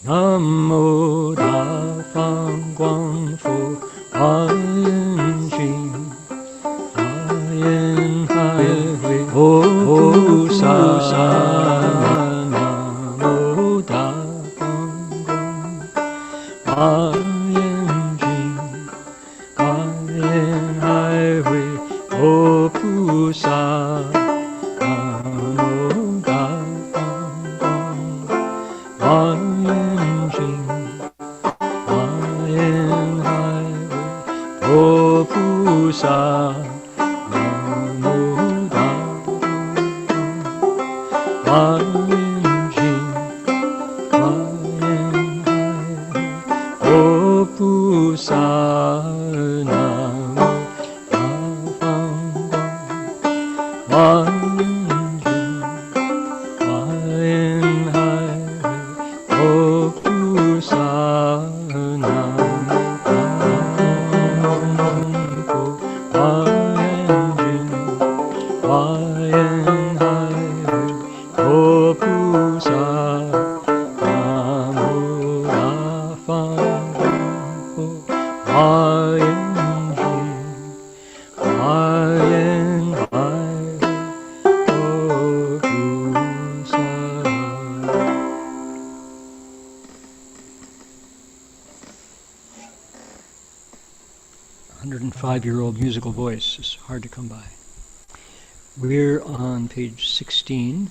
Namo Da Fang Guang Fu Wan Jing Ayen Hai Hui Ho Sa Namo Da Fang Guang Ayen Jing Ayen Hai Hui Ho Pu Sa Namo Da Fang Guang Ayen Jing Ayen Hai Ho Pu Sa Namo Da Ayen Jing Ayen Hai Ho Pu Sa Namo Da Fang Guang Ayen Jing Ayen Hai Ho Pu Sa Namo Da Fang Guang Ayen Jing Ayen Hai Ho Pu Sa Namo Da Fang Ayen Jing Ayen Hai Ho Pu Sa. 105-year-old musical voice is hard to come by. We're on page 16,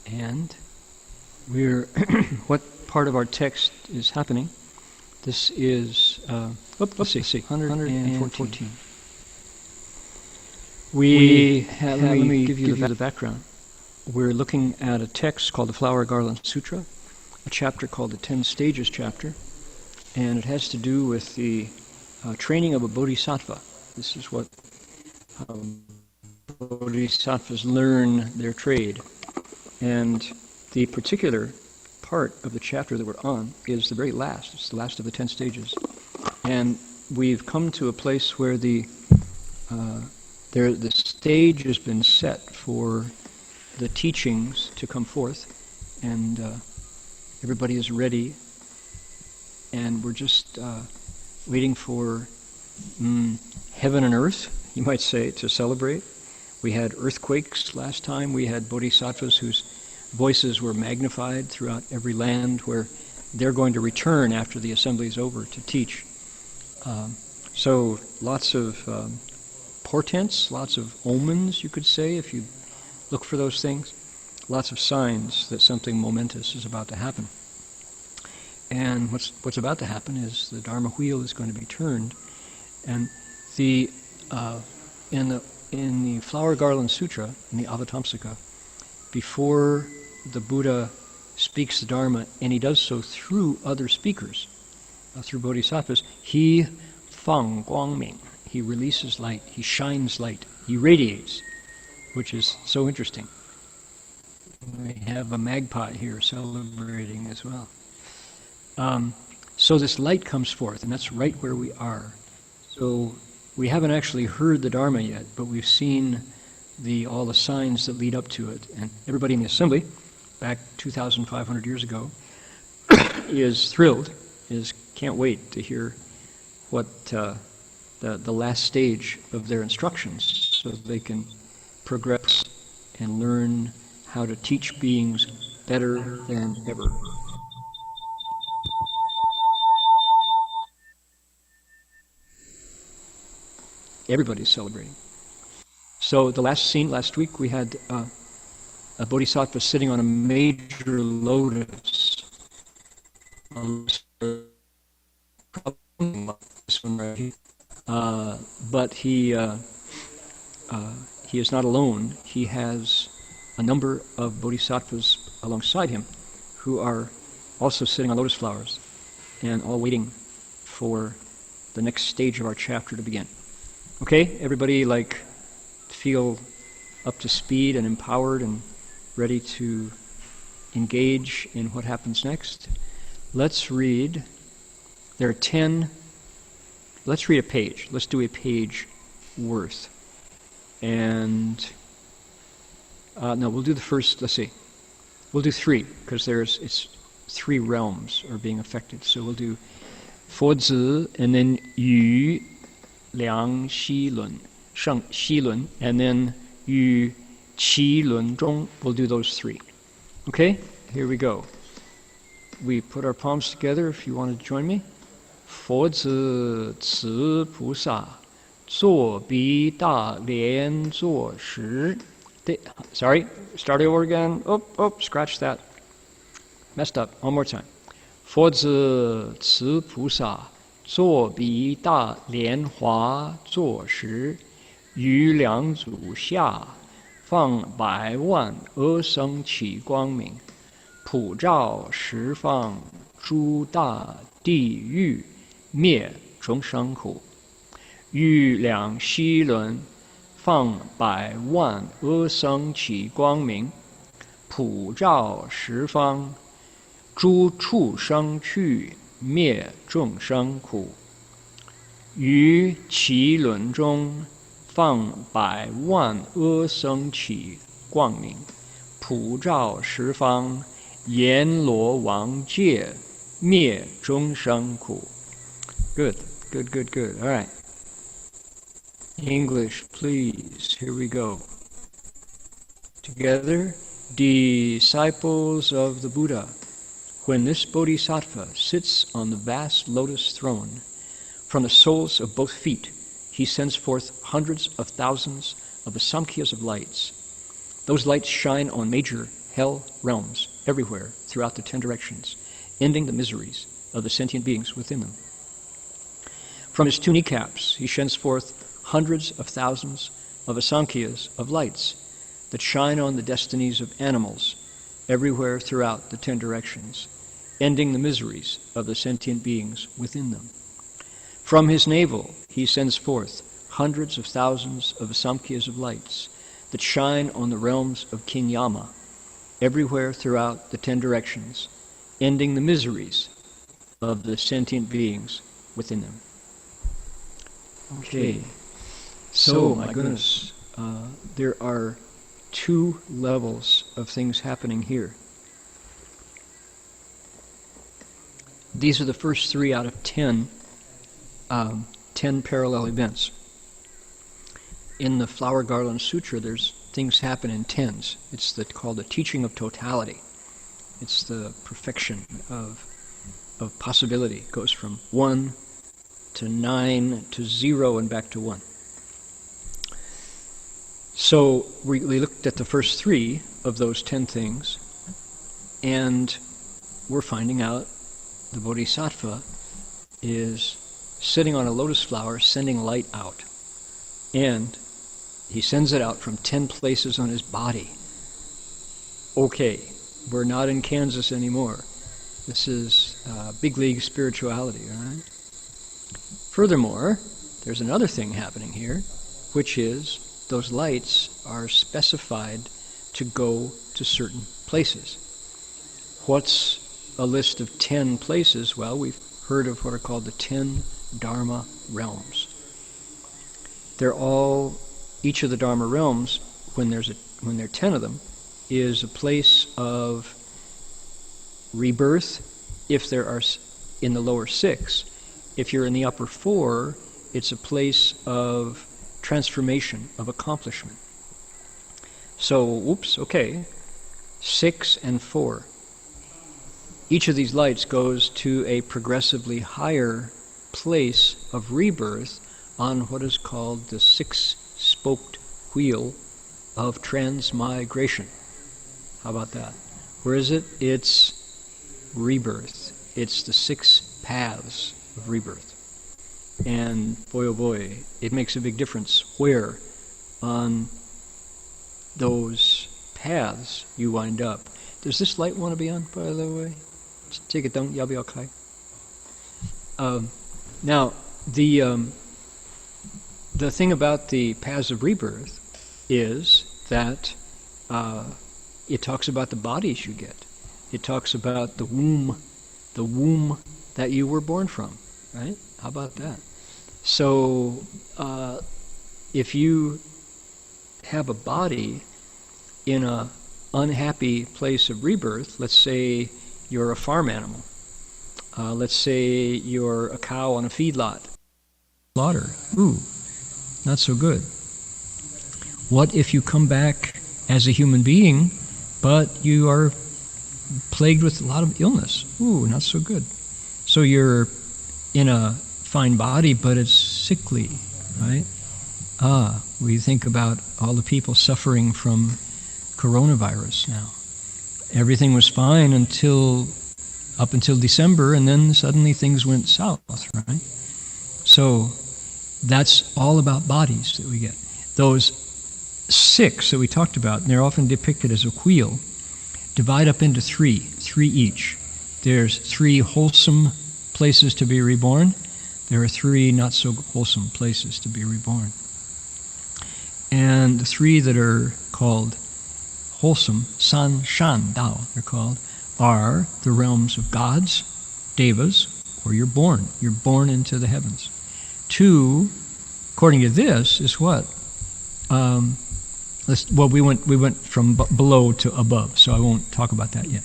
and we're what part of our text is happening? This is let's see, 114. Let me give you the background. We're looking at a text called the Flower Garland Sutra, a chapter called the 10 Stages chapter, and it has to do with the training of a bodhisattva. This is what bodhisattvas learn their trade. And the particular part of the chapter that we're on is the very last. It's the last of the 10 stages. And we've come to a place where the stage has been set for the teachings to come forth, and everybody is ready, and we're just waiting for heaven and earth, you might say, to celebrate. We had earthquakes last time. We had bodhisattvas whose voices were magnified throughout every land, where they're going to return after the assembly is over to teach. So lots of portents, lots of omens, you could say, if you look for those things. Lots of signs that something momentous is about to happen. And what's about to happen is the Dharma wheel is going to be turned, and in the Flower Garland Sutra, in the Avatamsaka, before the Buddha speaks the Dharma, and he does so through other speakers, through bodhisattvas, he fang guangming, he releases light, he shines light, he radiates, which is so interesting. We have a magpie here celebrating as well. So this light comes forth, and that's right where we are. So we haven't actually heard the Dharma yet, but we've seen all the signs that lead up to it. And everybody in the assembly, back 2,500 years ago, is thrilled, can't wait to hear what the last stage of their instructions, so they can progress and learn how to teach beings better than ever. Everybody's celebrating. So the last scene, last week, we had a bodhisattva sitting on a major lotus. This one right here. But he is not alone. He has a number of bodhisattvas alongside him who are also sitting on lotus flowers and all waiting for the next stage of our chapter to begin. Okay, everybody feel up to speed and empowered and ready to engage in what happens next? Let's read. There are 10. Let's read a page. Let's do a page worth. And no, we'll do the first. Let's see. We'll do 3 because it's 3 realms are being affected. So we'll do 佛子 and then 于梁西轮 sheng xi lun, and then yu qi lun zhong. We'll do those 3. Okay, here we go. We put our palms together if you want to join me. 佛子慈菩萨坐比大莲坐时. Sorry, start over again. Oh, scratch that. Messed up. One more time. 佛子慈菩萨坐比大莲华坐时，于两足下放百万阿僧祇光明，普照十方诸大地狱，灭众生苦。于两西轮放百万阿僧祇光明，普照十方诸畜生趣，灭众生苦。于其轮中放百万阿僧祇光明，普照十方阎罗王界，灭众生苦。Good. All right. English, please. Here we go. Together, disciples of the Buddha. When this bodhisattva sits on the vast lotus throne, from the soles of both feet, he sends forth hundreds of thousands of the samkhyas of lights. Those lights shine on major hell realms everywhere throughout the 10 directions, ending the miseries of the sentient beings within them. From his 2 kneecaps, he sends forth hundreds of thousands of asankhya's of lights that shine on the destinies of animals everywhere throughout the 10 directions, ending the miseries of the sentient beings within them. From his navel, he sends forth hundreds of thousands of asankhya's of lights that shine on the realms of King Yama everywhere throughout the 10 directions, ending the miseries of the sentient beings within them. Okay. So, my goodness, there are 2 levels of things happening here. These are the first 3 out of 10 parallel events. In the Flower Garland Sutra, there's things happen in tens. It's called the teaching of totality. It's the perfection of possibility. It goes from 1 to 9 to 0 and back to 1. So we looked at the first 3 of those 10 things, and we're finding out the bodhisattva is sitting on a lotus flower sending light out. And he sends it out from 10 places on his body. Okay, we're not in Kansas anymore. This is big league spirituality, all right? Furthermore, there's another thing happening here, which is those lights are specified to go to certain places. What's a list of 10 places? Well, we've heard of what are called the 10 Dharma realms. Each of the Dharma realms, when there are 10 of them, is a place of rebirth if there are in the lower 6. If you're in the upper 4, it's a place of transformation, of accomplishment. So, 6 and 4. Each of these lights goes to a progressively higher place of rebirth on what is called the 6-spoked wheel of transmigration. How about that? Where is it? It's rebirth. It's the 6 paths of rebirth. And boy, oh boy, it makes a big difference where on those paths you wind up. Does this light want to be on, by the way? Just take it down, you'll be okay. Now, the thing about the paths of rebirth is that it talks about the bodies you get. It talks about the womb that you were born from, right? How about that? So, if you have a body in a unhappy place of rebirth, let's say you're a farm animal. Let's say you're a cow on a feedlot. Slaughter. Ooh, not so good. What if you come back as a human being, but you are plagued with a lot of illness? Ooh, not so good. So you're in a fine body, but it's sickly, right? We think about all the people suffering from coronavirus now. Everything was fine up until December, and then suddenly things went south, right? So that's all about bodies that we get. Those 6 that we talked about, and they're often depicted as a wheel, divide up into 3 each. There's 3 wholesome places to be reborn. There are 3 not so wholesome places to be reborn. And the 3 that are called wholesome, san, shan, dao, they're called, are the realms of gods, devas, or you're born. You're born into the heavens. 2, according to this, is what? We went from below to above, so I won't talk about that yet.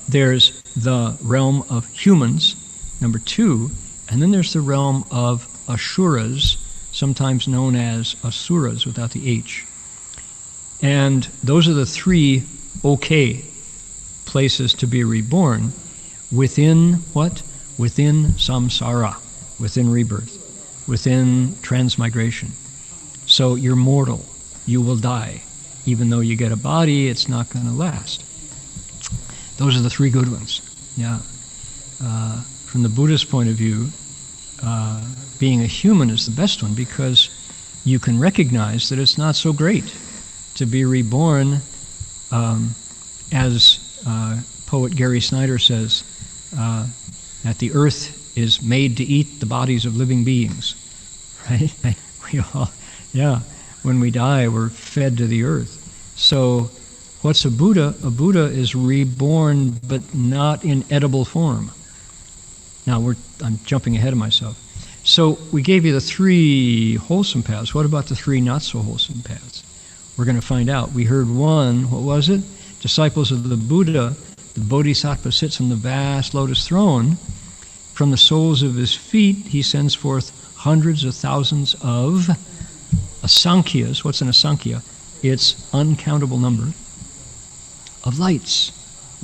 There's the realm of humans, number 2, and then there's the realm of asuras, sometimes known as asuras without the H. And those are the 3 okay places to be reborn within what? Within samsara, within rebirth, within transmigration. So you're mortal. You will die. Even though you get a body, it's not going to last. Those are the 3 good ones. Yeah. From the Buddhist point of view, being a human is the best one because you can recognize that it's not so great to be reborn, as poet Gary Snyder says, that the earth is made to eat the bodies of living beings. Right? We all, yeah. When we die, we're fed to the earth. So what's a Buddha? A Buddha is reborn, but not in edible form. Now, I'm jumping ahead of myself. So we gave you the 3 wholesome paths. What about the 3 not so wholesome paths? We're going to find out. We heard one, what was it? Disciples of the Buddha, the Bodhisattva sits on the vast lotus throne. From the soles of his feet, he sends forth hundreds of thousands of asankhya's. What's an asankhya? It's uncountable number of lights.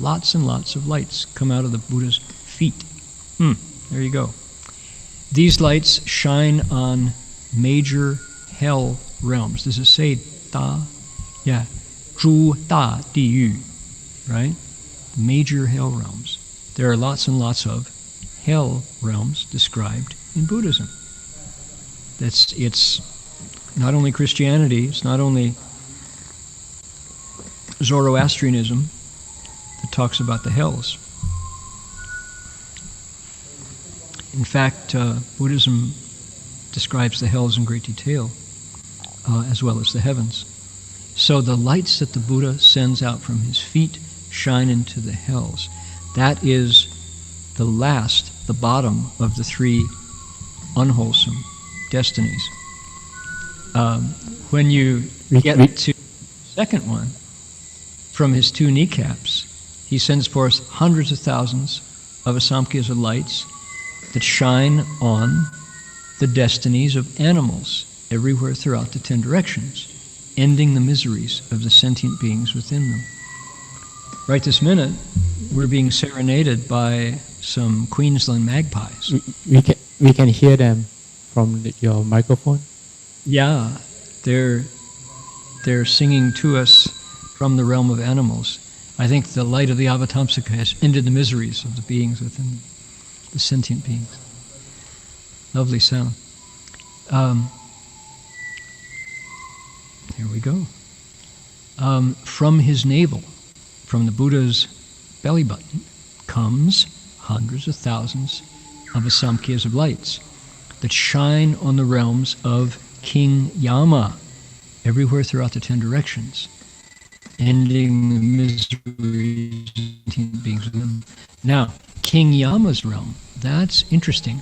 Lots and lots of lights come out of the Buddha's feet. There you go. These lights shine on major hell realms. Does it say da? Yeah. Zhu da di yu. Right? Major hell realms. There are lots and lots of hell realms described in Buddhism. It's not only Christianity, it's not only Zoroastrianism that talks about the hells. In fact, Buddhism describes the hells in great detail, as well as the heavens. So the lights that the Buddha sends out from his feet shine into the hells. That is the bottom of the 3 unwholesome destinies. When you get to the second one, from his 2 kneecaps, he sends forth hundreds of thousands of asamkhya's of lights that shine on the destinies of animals everywhere throughout the 10 directions, ending the miseries of the sentient beings within them. Right this minute, we're being serenaded by some Queensland magpies. We can hear them from your microphone. Yeah, they're singing to us from the realm of animals. I think the light of the Avatamsaka has ended the miseries of the beings within the sentient beings. Lovely sound. Here we go. From his navel, from the Buddha's belly button, comes hundreds of thousands of asamkhya's of lights that shine on the realms of King Yama everywhere throughout the 10 directions, ending the miseries of sentient beings within them. Now, King Yama's realm, that's interesting.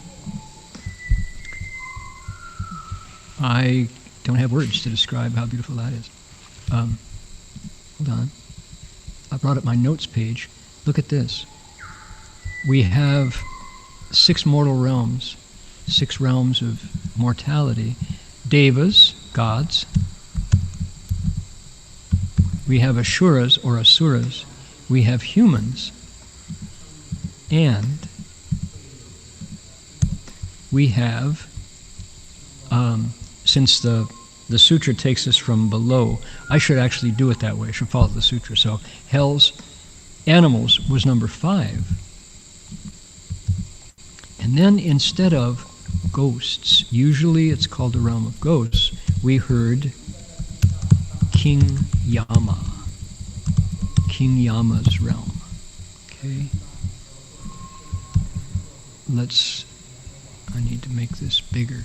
I don't have words to describe how beautiful that is. Hold on. I brought up my notes page. look at this. We have 6 mortal realms, 6 realms of mortality. Devas, gods. We have Asuras or Asuras. We have humans. And we have, since the sutra takes us from below, I should actually do it that way. I should follow the sutra. So hell's animals was number 5. And then instead of ghosts, usually it's called the realm of ghosts, we heard King Yama. King Yama's realm. Okay? I need to make this bigger.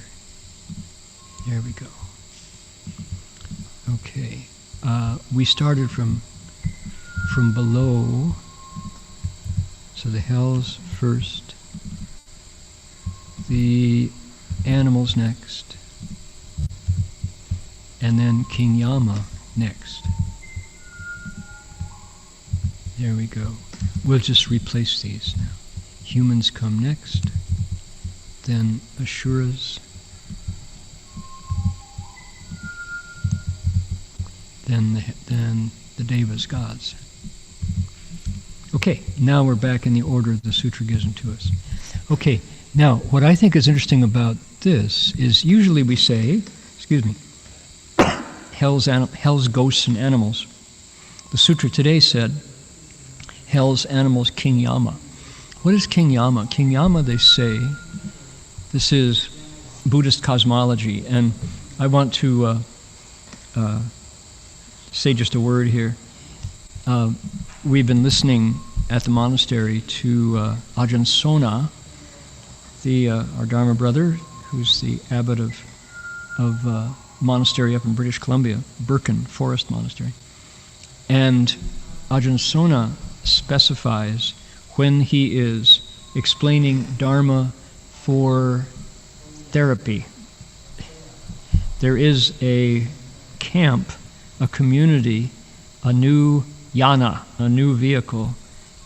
There we go. Okay. We started from below. So the hells first. The animals next. And then King Yama next. There we go. We'll just replace these now. Humans come next. Then Asuras. Then the Devas, gods. Okay, now we're back in the order the sutra gives them to us. Okay, now what I think is interesting about this is usually we say, hell's ghosts and animals. The sutra today said, hell's animals, King Yama. What is King Yama? King Yama, they say, this is Buddhist cosmology, and I want to say just a word here. We've been listening at the monastery to Ajahn Sona, our Dharma brother, who's the abbot of monastery up in British Columbia, Birken Forest Monastery. And Ajahn Sona specifies when he is explaining Dharma for therapy. There is a camp, a community, a new yana, a new vehicle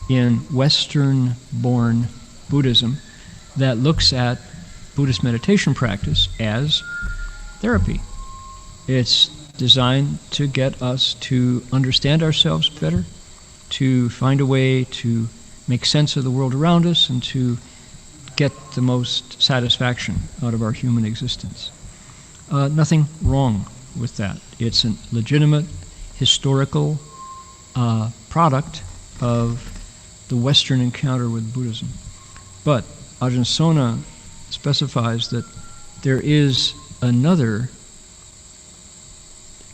in Western-born Buddhism that looks at Buddhist meditation practice as therapy. It's designed to get us to understand ourselves better, to find a way to make sense of the world around us, and to get the most satisfaction out of our human existence. Nothing wrong with that. It's a legitimate historical product of the Western encounter with Buddhism. But Ajahn Sona specifies that there is another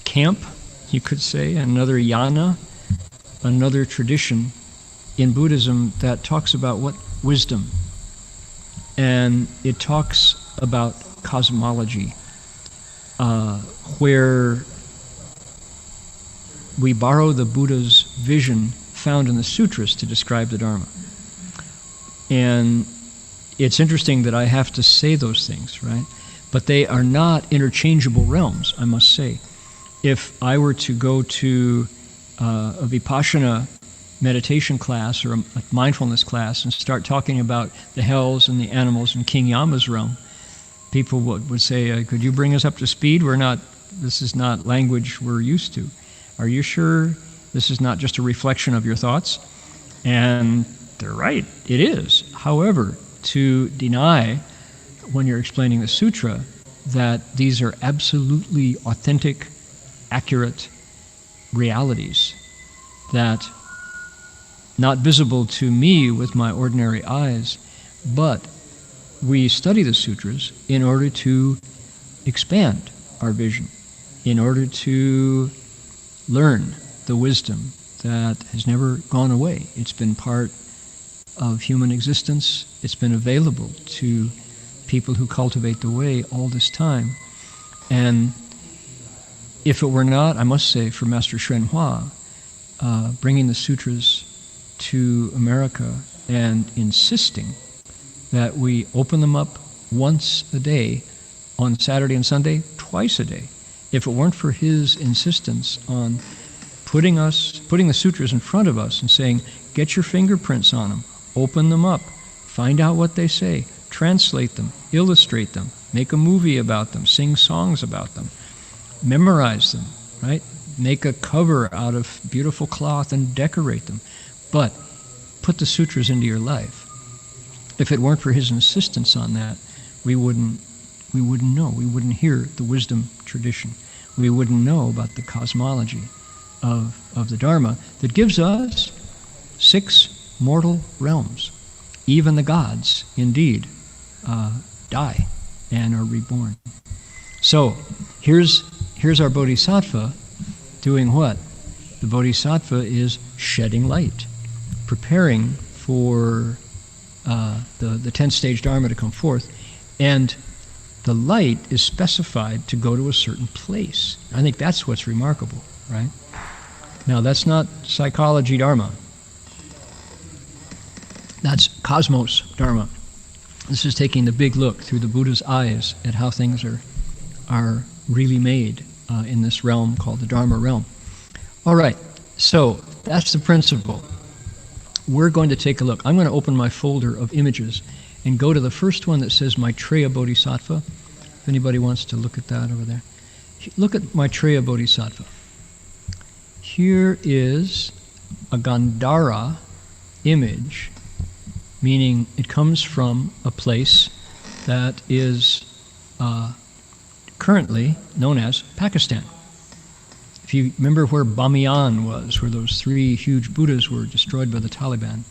camp, you could say, another yana, another tradition in Buddhism that talks about what? Wisdom. And it talks about cosmology, where we borrow the Buddha's vision found in the sutras to describe the Dharma. And it's interesting that I have to say those things, right? But they are not interchangeable realms, I must say. If I were to go to a Vipassana meditation class or a mindfulness class and start talking about the hells and the animals in King Yama's realm, people would say, could you bring us up to speed? This is not language we're used to. Are you sure this is not just a reflection of your thoughts? And they're right, it is. However, to deny, when you're explaining the sutra, that these are absolutely authentic, accurate realities that not visible to me with my ordinary eyes, but we study the sutras in order to expand our vision, in order to learn the wisdom that has never gone away. It's been part of human existence. It's been available to people who cultivate the way all this time. And if it were not, I must say, for Master Hsuan Hua, bringing the sutras to America and insisting that we open them up once a day, on Saturday and Sunday, twice a day. If it weren't for his insistence on putting the sutras in front of us and saying, get your fingerprints on them, open them up, find out what they say, translate them, illustrate them, make a movie about them, sing songs about them, memorize them, right? Make a cover out of beautiful cloth and decorate them. But put the sutras into your life. If it weren't for his insistence on that, we wouldn't know. We wouldn't hear the wisdom tradition. We wouldn't know about the cosmology of the Dharma that gives us 6 mortal realms. Even the gods, indeed, die and are reborn. So here's our bodhisattva doing what? The bodhisattva is shedding light, preparing for the 10th-stage Dharma to come forth. And the light is specified to go to a certain place. I think that's what's remarkable, right? Now, that's not psychology Dharma. That's cosmos Dharma. This is taking the big look through the Buddha's eyes at how things are really made in this realm called the Dharma realm. All right, so that's the principle. We're going to take a look. I'm going to open my folder of images and go to the first one that says Maitreya Bodhisattva. If anybody wants to look at that over there. Look at Maitreya Bodhisattva. Here is a Gandhara image, meaning it comes from a place that is currently known as Pakistan. If you remember where Bamiyan was, where those 3 huge Buddhas were destroyed by the Taliban,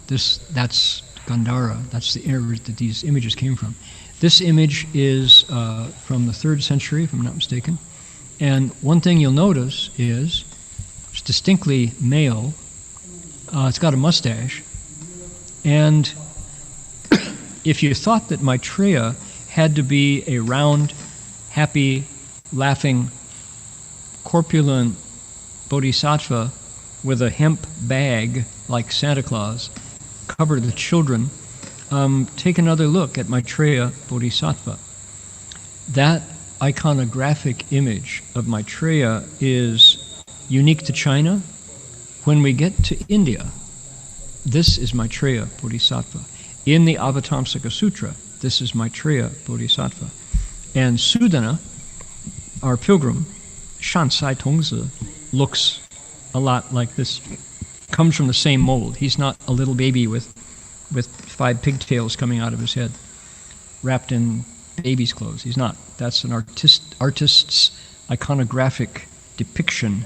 that's Gandhara. That's the area that these images came from. This image is from the 3rd century, if I'm not mistaken. And one thing you'll notice is it's distinctly male. It's got a mustache. And if you thought that Maitreya had to be a round, happy, laughing, corpulent bodhisattva with a hemp bag like Santa Claus, covered with children, take another look at Maitreya Bodhisattva. That iconographic image of Maitreya is unique to China. When we get to India, this is Maitreya Bodhisattva. In the Avatamsaka Sutra, this is Maitreya Bodhisattva. And Sudana, our pilgrim, Shansai Tongzi, looks a lot like this. Comes from the same mold. He's not a little baby with 5 pigtails coming out of his head, wrapped in baby's clothes. He's not. That's an artist's iconographic depiction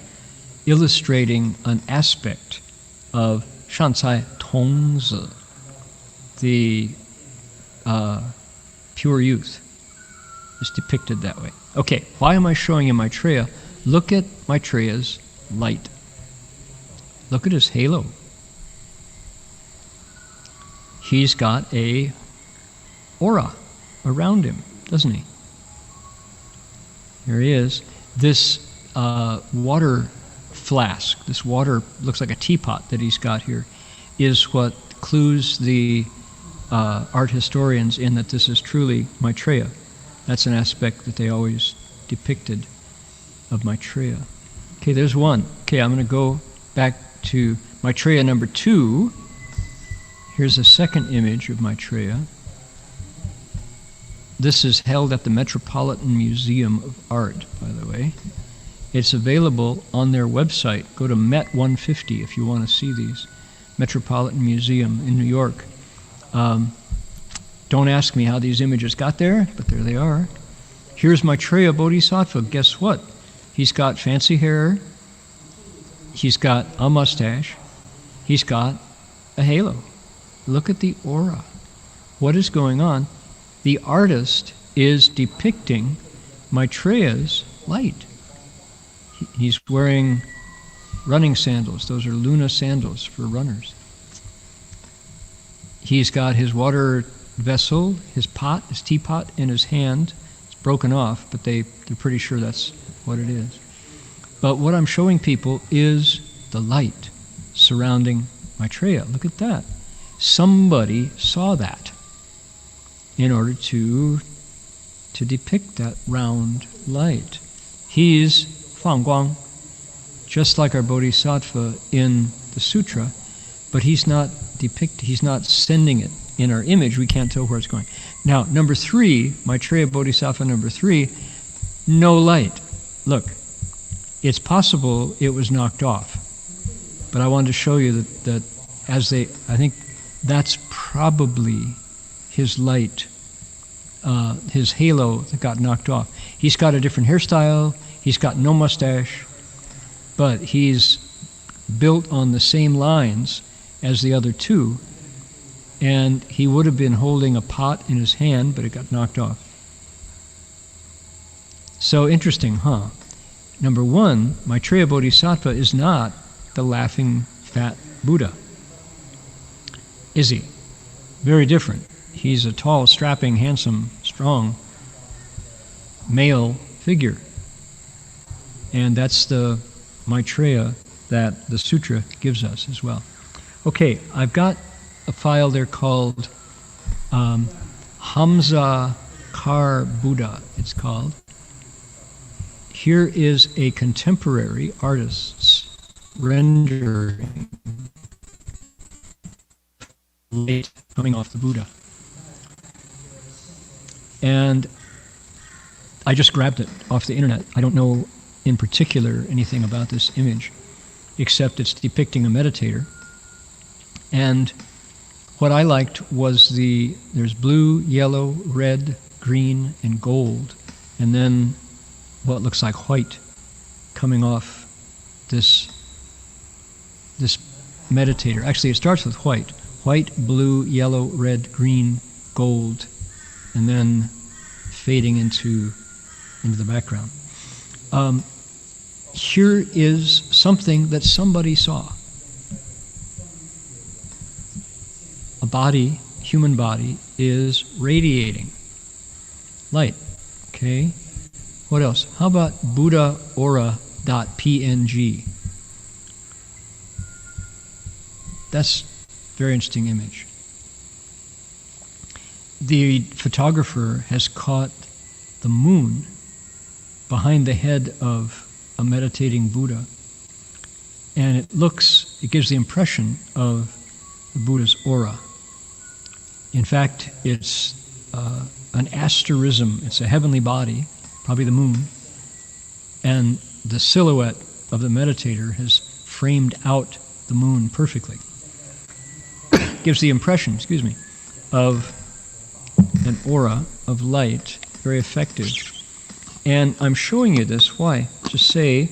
illustrating an aspect of Shansai Tongzi, the pure youth, is depicted that way. Okay, why am I showing you Maitreya? Look at Maitreya's light. Look at his halo. He's got a aura around him, doesn't he? Here he is. This water flask, this water looks like a teapot that he's got here, is what clues the art historians in that this is truly Maitreya. That's an aspect that they always depicted of Maitreya. Okay, there's one. Okay, I'm going to go back to Maitreya number 2. Here's a second image of Maitreya. This is held at the Metropolitan Museum of Art, by the way. It's available on their website. Go to Met 150 if you want to see these. Metropolitan Museum in New York. Don't ask me how these images got there, but there they are. Here's Maitreya Bodhisattva. Guess what? He's got fancy hair. He's got a mustache. He's got a halo. Look at the aura. What is going on? The artist is depicting Maitreya's light. He's wearing running sandals. Those are Luna sandals for runners. He's got his water vessel, his pot, his teapot in his hand. It's broken off, but they're pretty sure that's what it is. But what I'm showing people is the light surrounding Maitreya. Look at that. Somebody saw that in order to depict that round light. He's Fang Guang, just like our Bodhisattva in the sutra, but he's not sending it in our image. We can't tell where it's going. Now, number 3, Maitreya Bodhisattva number 3, no light. Look, it's possible it was knocked off. But I wanted to show you that I think that's probably his light, his halo that got knocked off. He's got a different hairstyle, he's got no mustache, but he's built on the same lines as the other 2, and he would have been holding a pot in his hand, but it got knocked off. So interesting, huh? Number 1, Maitreya Bodhisattva is not the laughing fat Buddha. Is he? Very different. He's a tall, strapping, handsome, strong male figure. And that's the Maitreya that the sutra gives us as well. Okay, I've got a file there called Hamza Kar Buddha, it's called. Here is a contemporary artist's rendering light coming off the Buddha. And I just grabbed it off the internet. I don't know in particular anything about this image, except it's depicting a meditator. And what I liked was there's blue, yellow, red, green, and gold, and then what looks like white coming off this meditator. Actually, it starts with white. White, blue, yellow, red, green, gold, and then fading into the background. Here is something that somebody saw. A body, human body, is radiating light. Okay? What else? How about buddhaura.png? That's a very interesting image. The photographer has caught the moon behind the head of a meditating Buddha, and it gives the impression of the Buddha's aura. In fact, it's an asterism. It's a heavenly body, probably the moon, and the silhouette of the meditator has framed out the moon perfectly. Gives the impression, of an aura of light, very effective. And I'm showing you this, why? To say,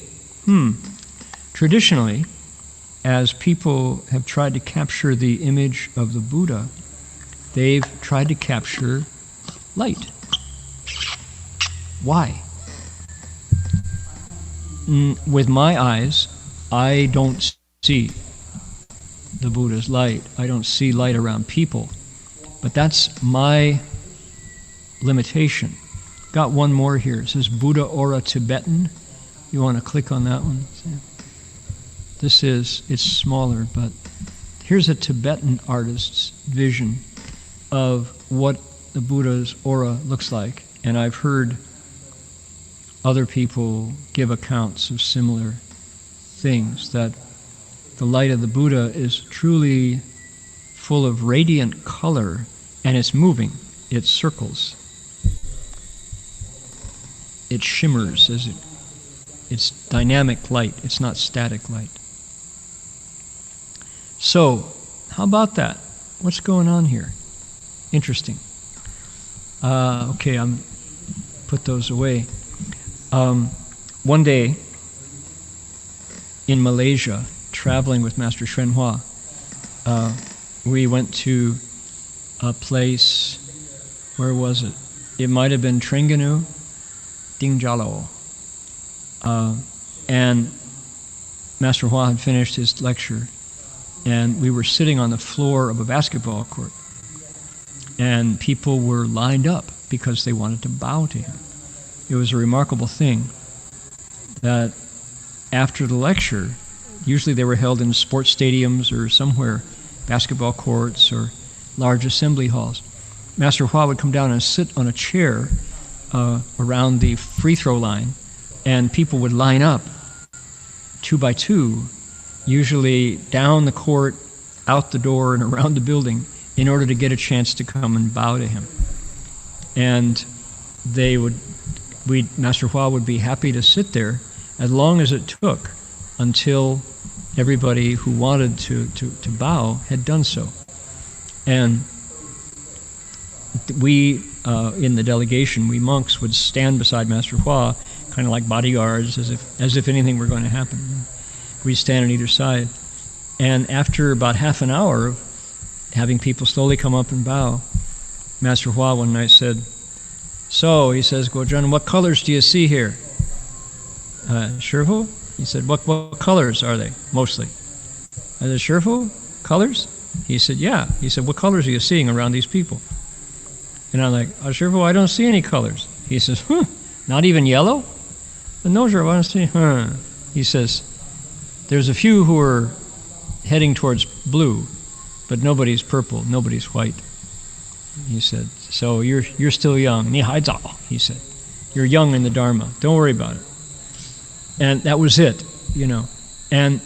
traditionally, as people have tried to capture the image of the Buddha, they've tried to capture light. Why? With my eyes, I don't see the Buddha's light. I don't see light around people. But that's my limitation. Got one more here. It says Buddha Aura Tibetan. You want to click on that one? It's smaller, but here's a Tibetan artist's vision of what the Buddha's aura looks like. And I've heard other people give accounts of similar things, that the light of the Buddha is truly full of radiant color, and it's moving, it circles, it shimmers it's dynamic light, it's not static light. So, how about that? What's going on here? Interesting. Okay, I'm put those away. One day in Malaysia, traveling with Master Xuan Hua, we went to a place, where was it? It might have been Trengganu, Dingjalo. And Master Hua had finished his lecture, and we were sitting on the floor of a basketball court. And people were lined up because they wanted to bow to him. It was a remarkable thing that after the lecture, usually they were held in sports stadiums or somewhere, basketball courts or large assembly halls. Master Hua would come down and sit on a chair around the free throw line, and people would line up 2 by 2, usually down the court out the door and around the building in order to get a chance to come and bow to him. And Master Hua would be happy to sit there as long as it took until everybody who wanted to bow had done so. And we, in the delegation, we monks would stand beside Master Hua, kind of like bodyguards, as if anything were going to happen. We'd stand on either side. And after about half an hour of having people slowly come up and bow, Master Hua one night said, "So," he says, "Guojun, what colors do you see here?" "Shifu?" He said, what colors are they, mostly?" I said, "Shifu, colors?" He said, "Yeah." He said, "What colors are you seeing around these people?" And I'm like, "Shifu, I don't see any colors." He says, "Not even yellow?" "No, Shifu, I don't see." He says, "There's a few who are heading towards blue, but nobody's purple, nobody's white." He said, "So you're still young." "Ni hai zao," he said. "You're young in the Dharma. Don't worry about it." And that was it, you know. And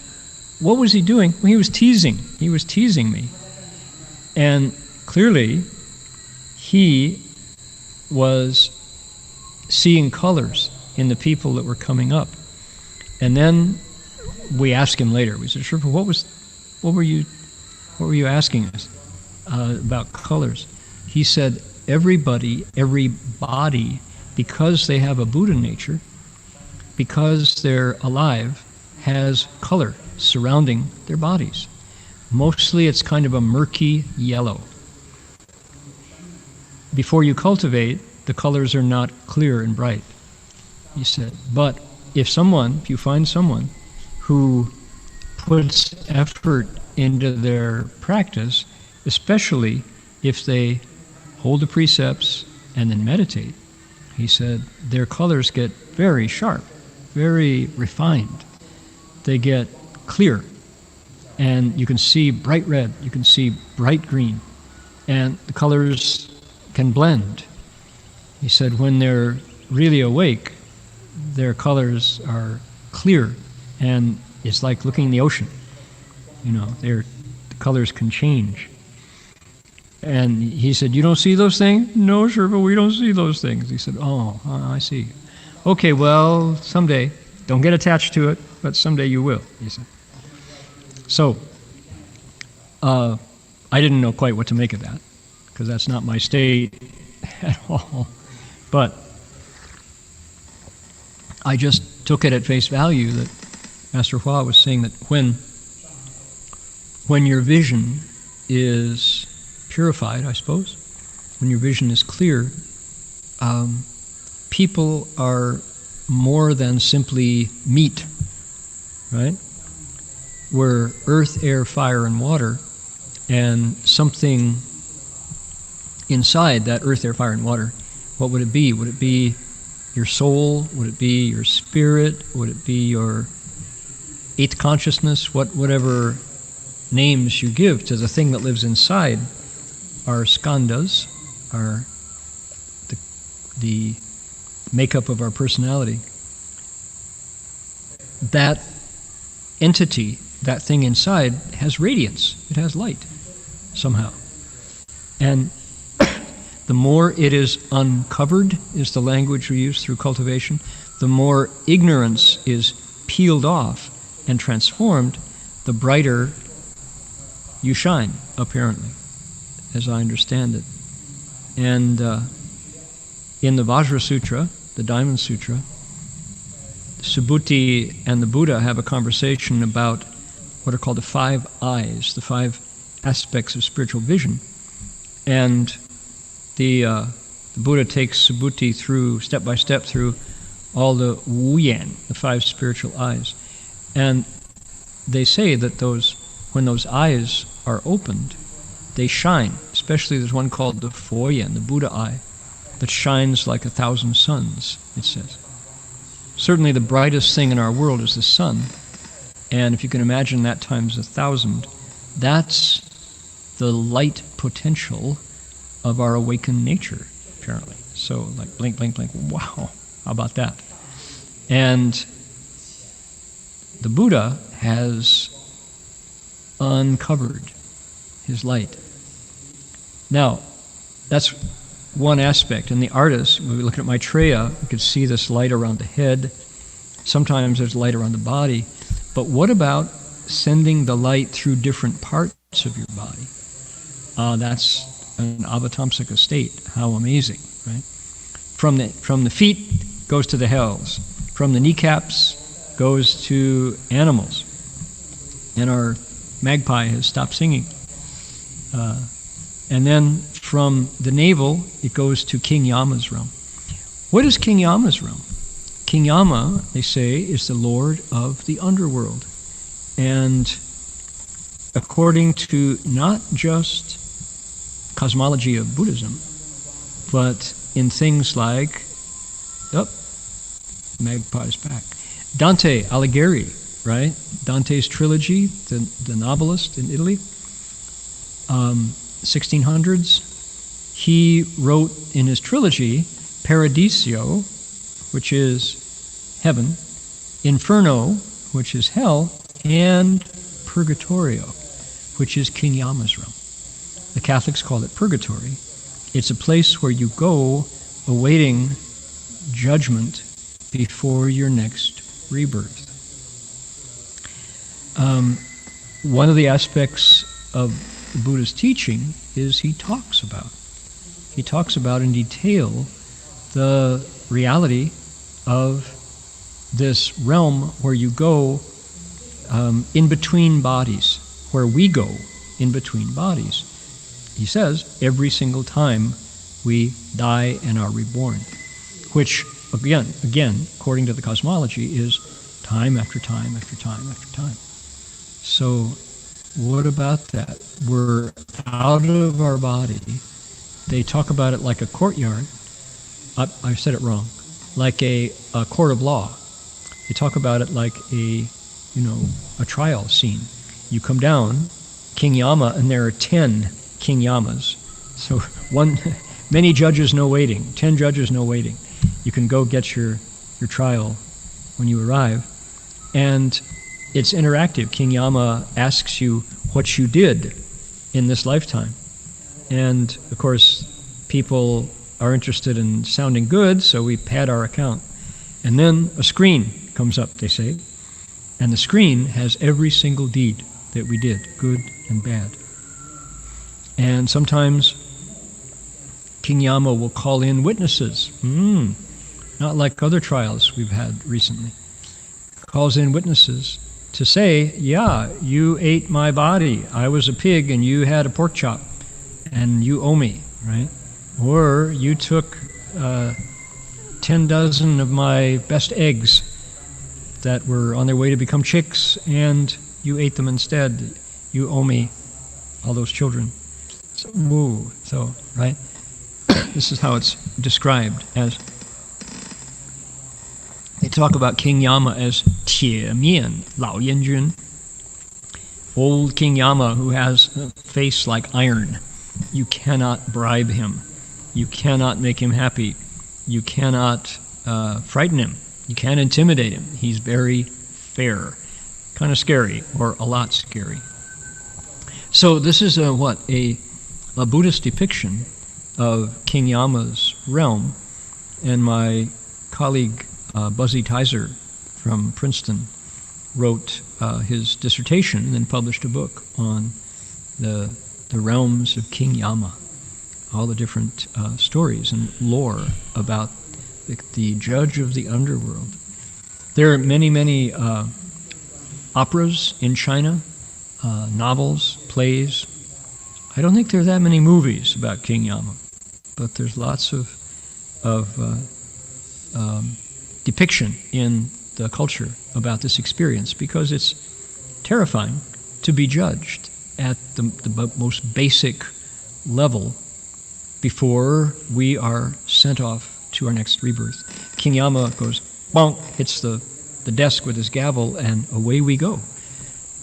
what was he doing? Well, he was teasing. He was teasing me. And clearly, he was seeing colors in the people that were coming up. And then we asked him later. We said, "Sherpa, what were you asking us about colors?" He said, every body, because they have a Buddha nature, because they're alive, has color surrounding their bodies. Mostly it's kind of a murky yellow. Before you cultivate, the colors are not clear and bright, he said. But if you find someone who puts effort into their practice, especially if they hold the precepts and then meditate, he said, their colors get very sharp, very refined. They get clear, and you can see bright red, you can see bright green, and the colors can blend. He said when they're really awake, their colors are clear, and it's like looking in the ocean. You know, the colors can change. And he said, "You don't see those things?" "No, sure, but we don't see those things." He said, "Oh, I see. Okay, well, someday. Don't get attached to it, but someday you will," he said. So, I didn't know quite what to make of that, because that's not my state at all. But I just took it at face value that Master Hua was saying that when your vision is purified, I suppose, when your vision is clear, people are more than simply meat, right? We're earth, air, fire, and water, and something inside that earth, air, fire, and water, what would it be? Would it be your soul? Would it be your spirit? Would it be your eighth consciousness? Whatever names you give to the thing that lives inside are skandhas, are the makeup of our personality. That entity, that thing inside, has radiance. It has light, somehow. And the more it is uncovered, is the language we use through cultivation, the more ignorance is peeled off and transformed, the brighter you shine, apparently, as I understand it. And in the Vajra Sutra, the Diamond Sutra, Subhuti and the Buddha have a conversation about what are called the 5 eyes, the 5 aspects of spiritual vision. And the Buddha takes Subhuti through, step by step, through all the Wuyan, the 5 spiritual eyes. And they say that when those eyes are opened, they shine. Especially there's one called the Foyan, the Buddha eye, that shines like 1,000 suns, it says. Certainly the brightest thing in our world is the sun. And if you can imagine that times 1,000, that's the light potential of our awakened nature, apparently. So like blink, blink, blink, wow, how about that? And the Buddha has uncovered his light. Now, that's one aspect. And the artist, when we look at Maitreya, we could see this light around the head. Sometimes there's light around the body. But what about sending the light through different parts of your body? That's an Avatamsaka state. How amazing, right? From the feet goes to the hells. From the kneecaps goes to animals. And our magpie has stopped singing. And then from the navel, it goes to King Yama's realm. What is King Yama's realm? King Yama, they say, is the lord of the underworld. And according to not just cosmology of Buddhism, but in things like, magpie's back. Dante Alighieri, right? Dante's trilogy, the novelist in Italy, 1600s. He wrote in his trilogy Paradiso, which is heaven, Inferno, which is hell, and Purgatorio, which is King Yama's realm. The Catholics call it purgatory. It's a place where you go awaiting judgment before your next rebirth. One of the aspects of the Buddha's teaching is he talks about in detail the reality of this realm where you go in between bodies, where we go in between bodies. He says every single time we die and are reborn, which again, according to the cosmology, is time after time after time after time. So what about that? We're out of our body. They talk about it like a courtyard. I said it wrong. Like a court of law. They talk about it like a trial scene. You come down, King Yama, and there are 10 King Yamas. So many judges, no waiting. 10 judges, no waiting. You can go get your trial when you arrive. And it's interactive. King Yama asks you what you did in this lifetime. And, of course, people are interested in sounding good, so we pad our account. And then a screen comes up, they say, and the screen has every single deed that we did, good and bad. And sometimes King Yama will call in witnesses. Not like other trials we've had recently. Calls in witnesses to say, yeah, you ate my body. I was a pig and you had a pork chop and you owe me, right? Or you took 10 dozen of my best eggs that were on their way to become chicks and you ate them instead. You owe me all those children. So right? This is how it's described as. They talk about King Yama as 铁面老烟君, old King Yama who has a face like iron. You cannot bribe him. You cannot make him happy. You cannot frighten him. You can't intimidate him. He's very fair. Kind of scary, or a lot scary. So this is a Buddhist depiction of King Yama's realm, and my colleague Buzzy Tizer from Princeton wrote his dissertation and then published a book on the realms of King Yama, all the different stories and lore about the judge of the underworld. There are many operas in China, novels, plays. I don't think there are that many movies about King Yama, but there's lots of depiction in the culture about this experience because it's terrifying to be judged at the most basic level before we are sent off to our next rebirth. King Yama goes, bonk, hits the desk with his gavel, and away we go.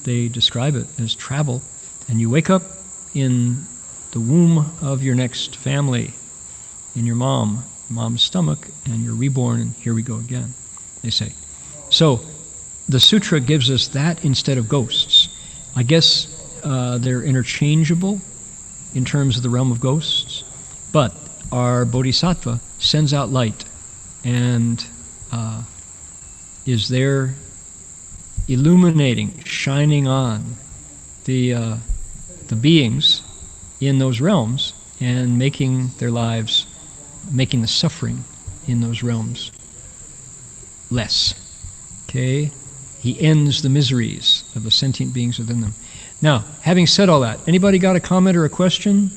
They describe it as travel, and you wake up in the womb of your next family, in your mom's stomach, and you're reborn, and here we go again, they say. So the sutra gives us that instead of ghosts. I guess they're interchangeable in terms of the realm of ghosts, but our bodhisattva sends out light and is there illuminating, shining on the beings in those realms and making their lives, making the suffering in those realms less. Okay? He ends the miseries of the sentient beings within them. Now, having said all that, anybody got a comment or a question?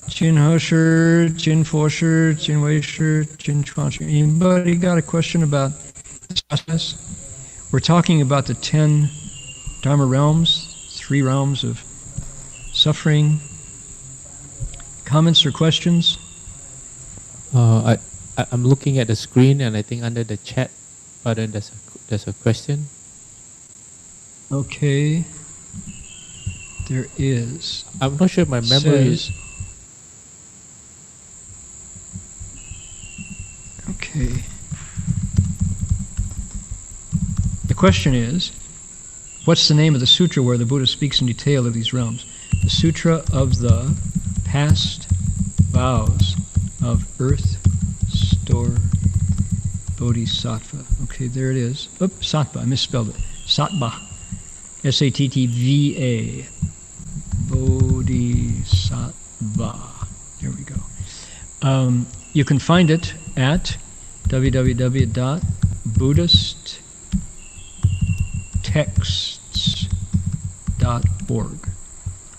Jin Hosher, Jin Fosher, Jin Weisher, Jin Chuansher. Anybody got a question about this process? We're talking about the 10 Dharma realms, 3 realms of suffering. Comments or questions? I'm looking at the screen, and I think under the chat button there's a question. Okay. There is. I'm not sure my memory is. Okay. The question is, what's the name of the sutra where the Buddha speaks in detail of these realms? The Sutra of the Past Vows of Earth Store Bodhisattva. Okay, there it is. Oops, Sattva, I misspelled it. Sattva. S-A-T-T-V-A. Bodhisattva. There we go. You can find it at www.buddhisttexts.org.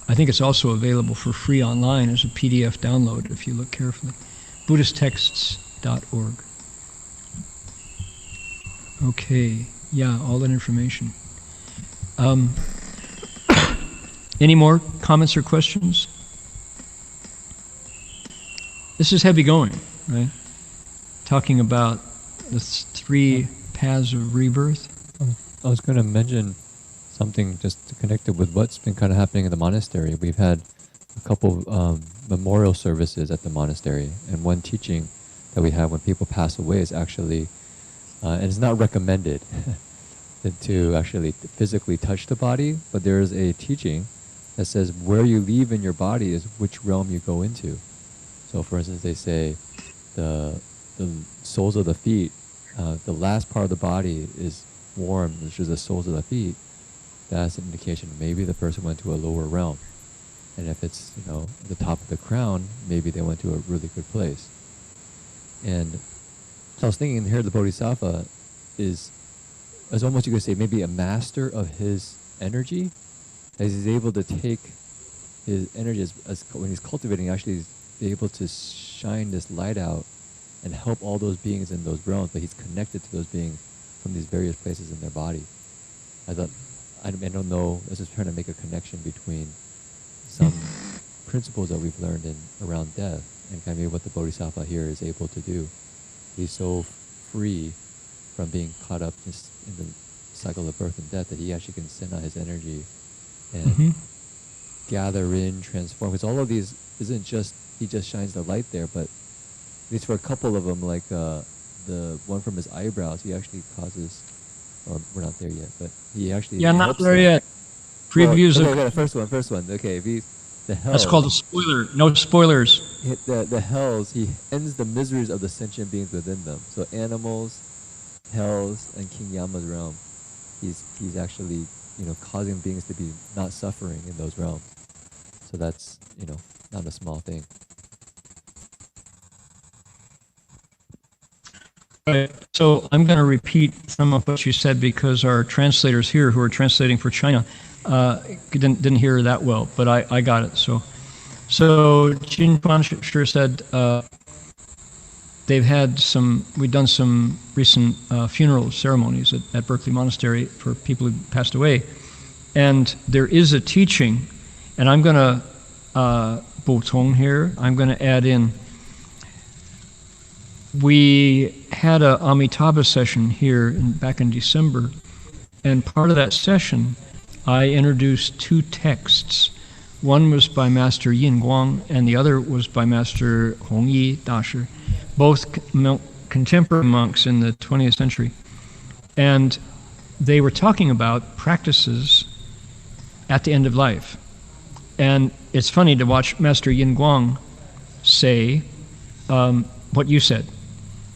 I think it's also available for free online as a PDF download if you look carefully. BuddhistTexts.org. Okay, yeah, all that information. Any more comments or questions? This is heavy going, right? Talking about the 3 paths of rebirth. I was going to mention something just connected with what's been kind of happening in the monastery. We've had a couple memorial services at the monastery, and one teaching that we have when people pass away is actually, and it's not recommended to actually physically touch the body, but there is a teaching that says where you leave in your body is which realm you go into. So for instance, they say the soles of the feet, the last part of the body is warm, which is the soles of the feet. That's an indication maybe the person went to a lower realm. And if it's, the top of the crown, maybe they went to a really good place. And so I was thinking here the Bodhisattva is almost, you could say, maybe a master of his energy, as he's able to take his energy as when he's cultivating, actually he's able to shine this light out and help all those beings in those realms, but he's connected to those beings from these various places in their body. I thought, I don't know, I was just trying to make a connection between some principles that we've learned around death and kind of what the Bodhisattva here is able to do. He's so free from being caught up just in the cycle of birth and death that he actually can send out his energy and gather in, transform. Because all of these isn't just, he just shines the light there, but at least for a couple of them, like the one from his eyebrows, he actually causes, or we're not there yet, but he actually... Yeah, not there yet. Previews of... Okay, the first one. Okay, the hells... That's called a spoiler. No spoilers. The hells, he ends the miseries of the sentient beings within them. So animals, hells, and King Yama's realm. He's actually, causing beings to be not suffering in those realms. So that's, not a small thing. Right. So I'm going to repeat some of what you said because our translators here who are translating for China didn't hear that well, but I got it. So Jin Chuan sure said we've done some recent funeral ceremonies at Berkeley Monastery for people who passed away, and there is a teaching, and I'm going to补充here. I'm going to add in. We had a Amitabha session here back in December, and part of that session, I introduced 2 texts. One was by Master Yin Guang, and the other was by Master Hong Yi Dashi, both contemporary monks in the 20th century. And they were talking about practices at the end of life. And it's funny to watch Master Yin Guang say what you said,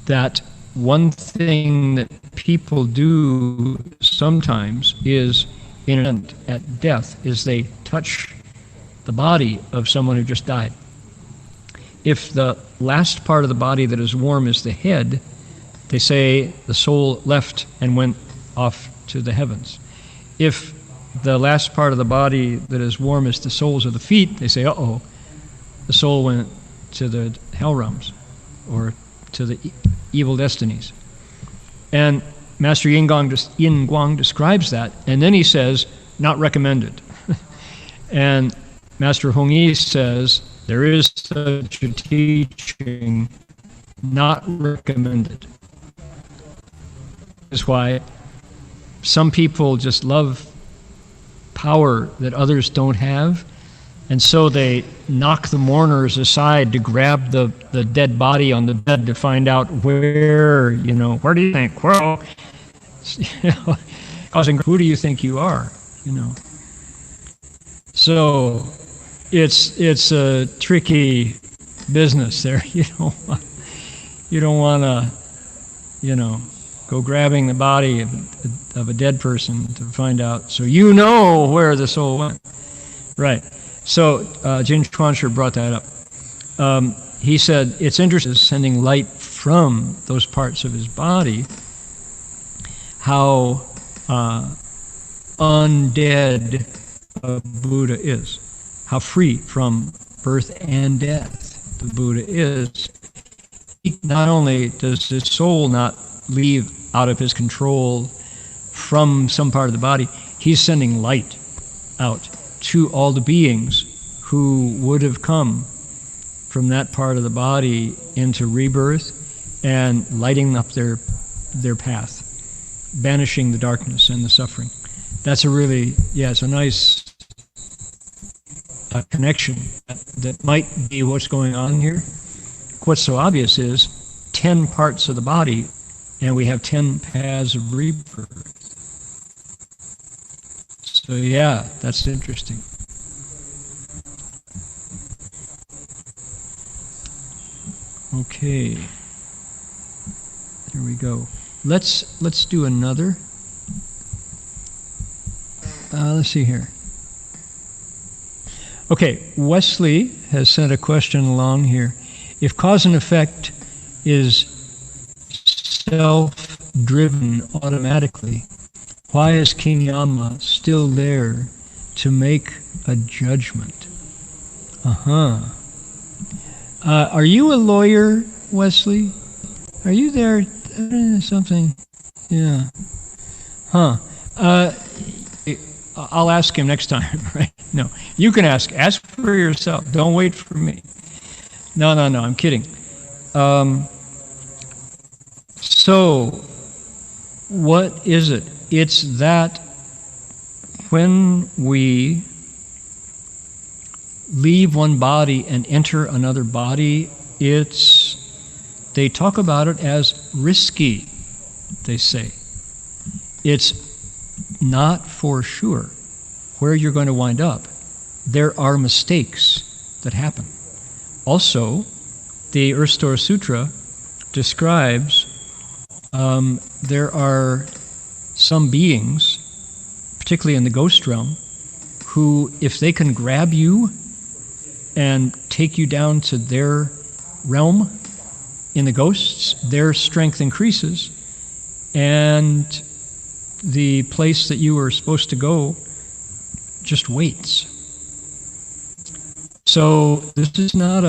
that one thing that people do sometimes is, at death, is they touch the body of someone who just died. If the last part of the body that is warm is the head, they say the soul left and went off to the heavens. If the last part of the body that is warm is the soles of the feet, they say, uh-oh, the soul went to the hell realms or to the evil destinies. And Master Yin Guang describes that, and then he says, not recommended. And Master Hong Yi says, there is such a teaching, not recommended. That's why some people just love power that others don't have, and so they knock the mourners aside to grab the dead body on the bed to find out where do you think? Well, causing, who do you think you are? So it's a tricky business there. You don't want to, go grabbing the body of a dead person to find out. So where the soul went. Right. So Jin Chuanshi brought that up. He said it's interesting sending light from those parts of his body, how undead a Buddha is, how free from birth and death the Buddha is. Not only does his soul not leave out of his control from some part of the body, he's sending light out to all the beings who would have come from that part of the body into rebirth and lighting up their path, banishing the darkness and the suffering. That's it's a nice connection that might be what's going on here. What's so obvious is 10 parts of the body, and we have 10 paths of rebirth. So that's interesting. Okay, there we go. Let's do another. Let's see here. Okay, Wesley has sent a question along here. If cause and effect is self-driven automatically, why is King Yama still there to make a judgment? Are you a lawyer, Wesley? Are you there? Something? Yeah. I'll ask him next time, right? No, you can ask. Ask for yourself. Don't wait for me. No, I'm kidding. So, what is it? It's that when we leave one body and enter another body, they talk about it as risky, they say. It's not for sure where you're going to wind up. There are mistakes that happen. Also, the Earth Store Sutra describes there are some beings, particularly in the ghost realm, who, if they can grab you and take you down to their realm in the ghosts, their strength increases, and the place that you were supposed to go just waits. So this is not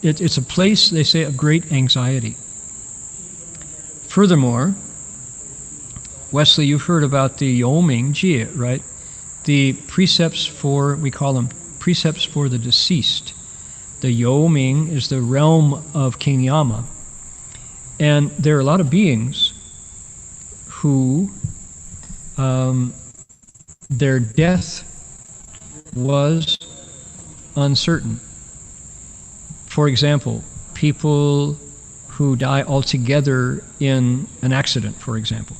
it's a place, they say, of great anxiety. Furthermore, Wesley, you've heard about the Yoming Jie, right? The precepts we call them precepts for the deceased. The Yoming is the realm of King Yama. And there are a lot of beings who their death was uncertain. For example, people who die altogether in an accident, for example.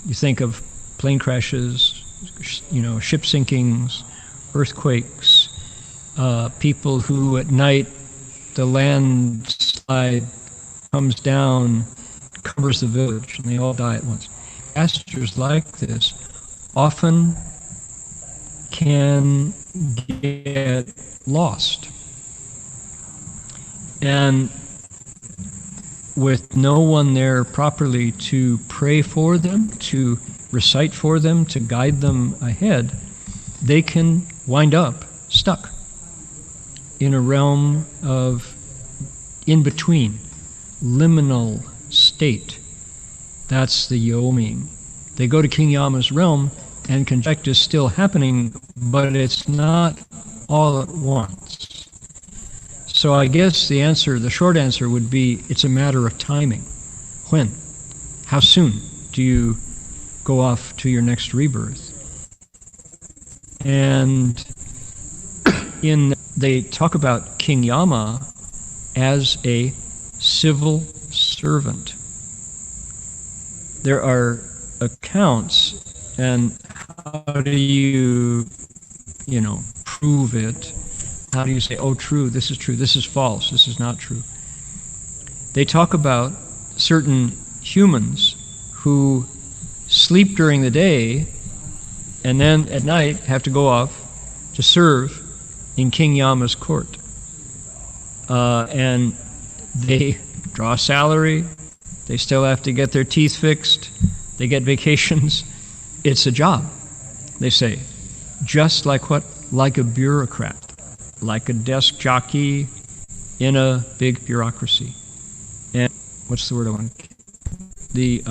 You think of plane crashes, ship sinkings, earthquakes, people who at night the landslide comes down, covers the village, and they all die at once. Disasters like this often can get lost. And with no one there properly to pray for them, to recite for them, to guide them ahead, they can wind up stuck in a realm of in-between, liminal state. That's the Yoming. They go to King Yama's realm and conject is still happening, but it's not all at once. So I guess the short answer would be it's a matter of timing. When? How soon do you go off to your next rebirth? And they talk about King Yama as a civil servant. There are accounts, and how do you prove it? How do you say, oh, true, this is false, this is not true? They talk about certain humans who sleep during the day and then at night have to go off to serve in King Yama's court. And they draw a salary, they still have to get their teeth fixed, they get vacations. It's a job, they say, just like what? Like a bureaucrat, like a desk jockey in a big bureaucracy. And what's the word I want? The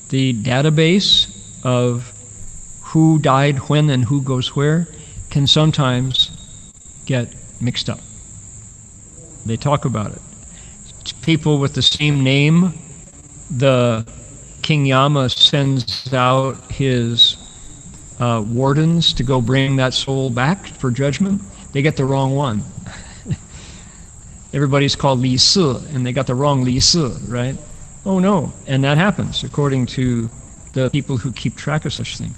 the database of who died when and who goes where can sometimes get mixed up. They talk about it. People with the same name, the King Yama sends out his wardens to go bring that soul back for judgment. They get the wrong one. Everybody's called Li Si, and they got the wrong Li Si, right? Oh no, and that happens according to the people who keep track of such things.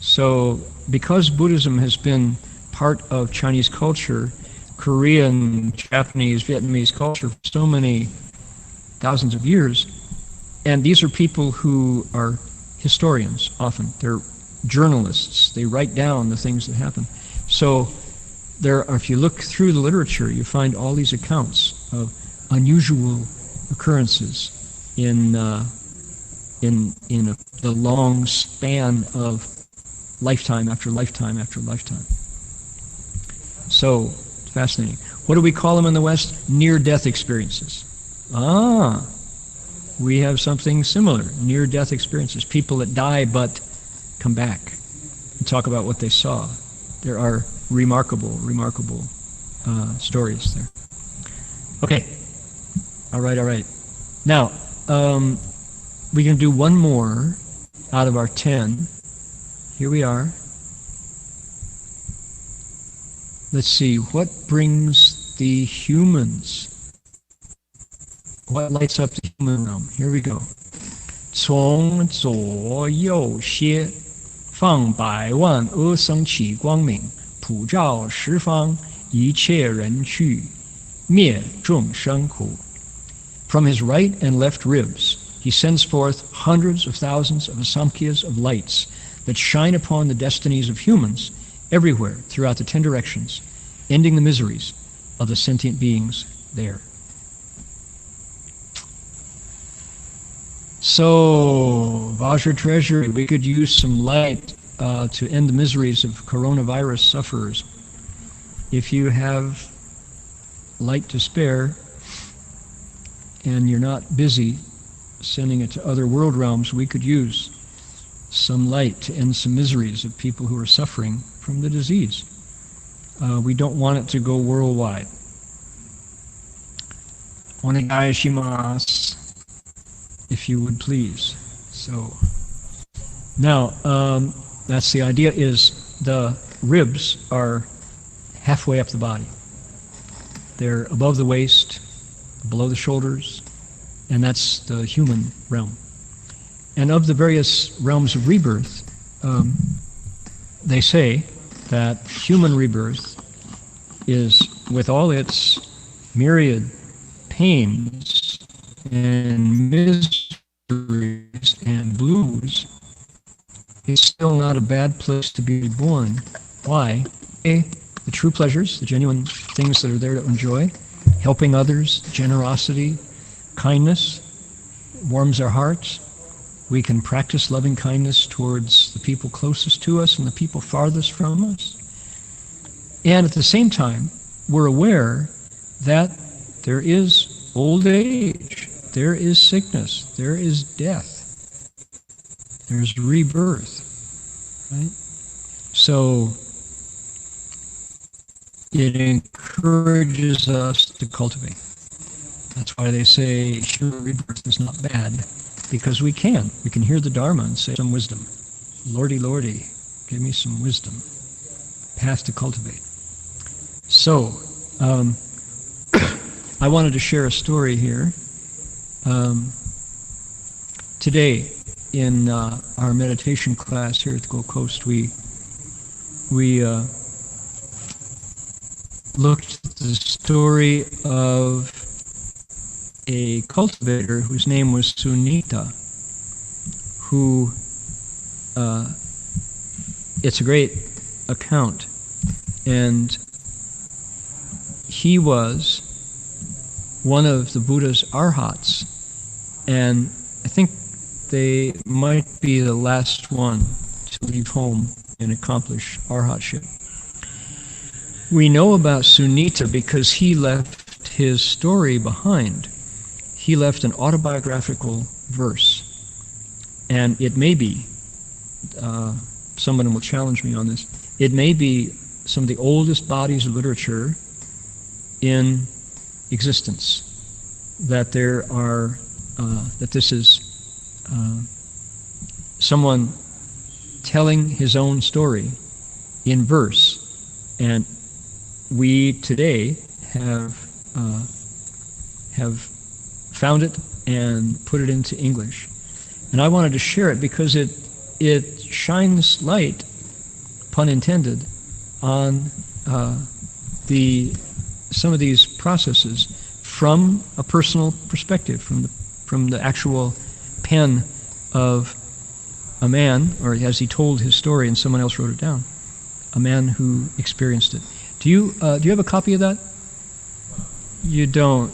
So because Buddhism has been part of Chinese culture, Korean, Japanese, Vietnamese culture for so many thousands of years, and these are people who are historians often. They're journalists. They write down the things that happen. So there are, if you look through the literature, you find all these accounts of unusual occurrences in the long span of lifetime after lifetime after lifetime. So fascinating. What do we call them in the West? Near-death experiences. We have something similar. Near-death experiences. People that die but come back and talk about what they saw. There are remarkable stories there. Okay. All right. Now, we can do one more out of our 10. Here we are. Let's see, what brings the humans? What lights up the human realm? Here we go. 从左右些放百万阿僧祇光明，普照十方一切人趣，灭众生苦. From his right and left ribs, he sends forth hundreds of thousands of asamkhyas of lights that shine upon the destinies of humans everywhere throughout the 10 directions, ending the miseries of the sentient beings there. So, Vajra Treasury, we could use some light to end the miseries of coronavirus sufferers. If you have light to spare and you're not busy sending it to other world realms, we could use some light to end some miseries of people who are suffering from the disease. We don't want it to go worldwide. Onegaishimasu, if you would please. So now, that's the idea, is the ribs are halfway up the body. They're above the waist, below the shoulders, and that's the human realm. And of the various realms of rebirth, they say that human rebirth is, with all its myriad pains and miseries and blues, is still not a bad place to be born. Why? The true pleasures, the genuine things that are there to enjoy, helping others, generosity, kindness, warms our hearts. We can practice loving kindness towards the people closest to us and the people farthest from us. And at the same time, we're aware that there is old age, there is sickness, there is death, there's rebirth, right? So it encourages us to cultivate. That's why they say human rebirth is not bad, because we can hear the Dharma and say some wisdom. Lordy, Lordy, give me some wisdom. Path to cultivate. So, I wanted to share a story here. Today, in our meditation class here at the Gold Coast, we looked at the story of a cultivator whose name was Sunita, who, it's a great account, and he was one of the Buddha's arhats, and I think they might be the last one to leave home and accomplish arhatship. We know about Sunita because he left his story behind. He left an autobiographical verse, and it may be, someone will challenge me on this, it may be some of the oldest bodies of literature in existence, that there are, that this is someone telling his own story in verse, and we today have found it and put it into English. And I wanted to share it because it shines light, pun intended, on some of these processes from a personal perspective, from the actual pen of a man, or as he told his story and someone else wrote it down, a man who experienced it. Do you have a copy of that? You don't.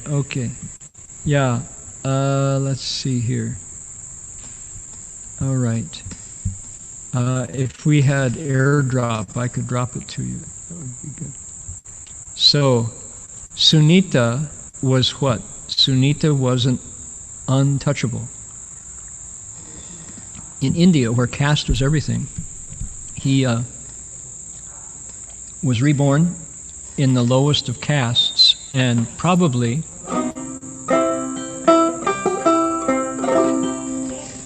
Okay. Yeah. Let's see here. All right. If we had AirDrop, I could drop it to you. That would be good. So, Sunita was what? Sunita wasn't untouchable. In India, where caste was everything, he was reborn in the lowest of castes, and probably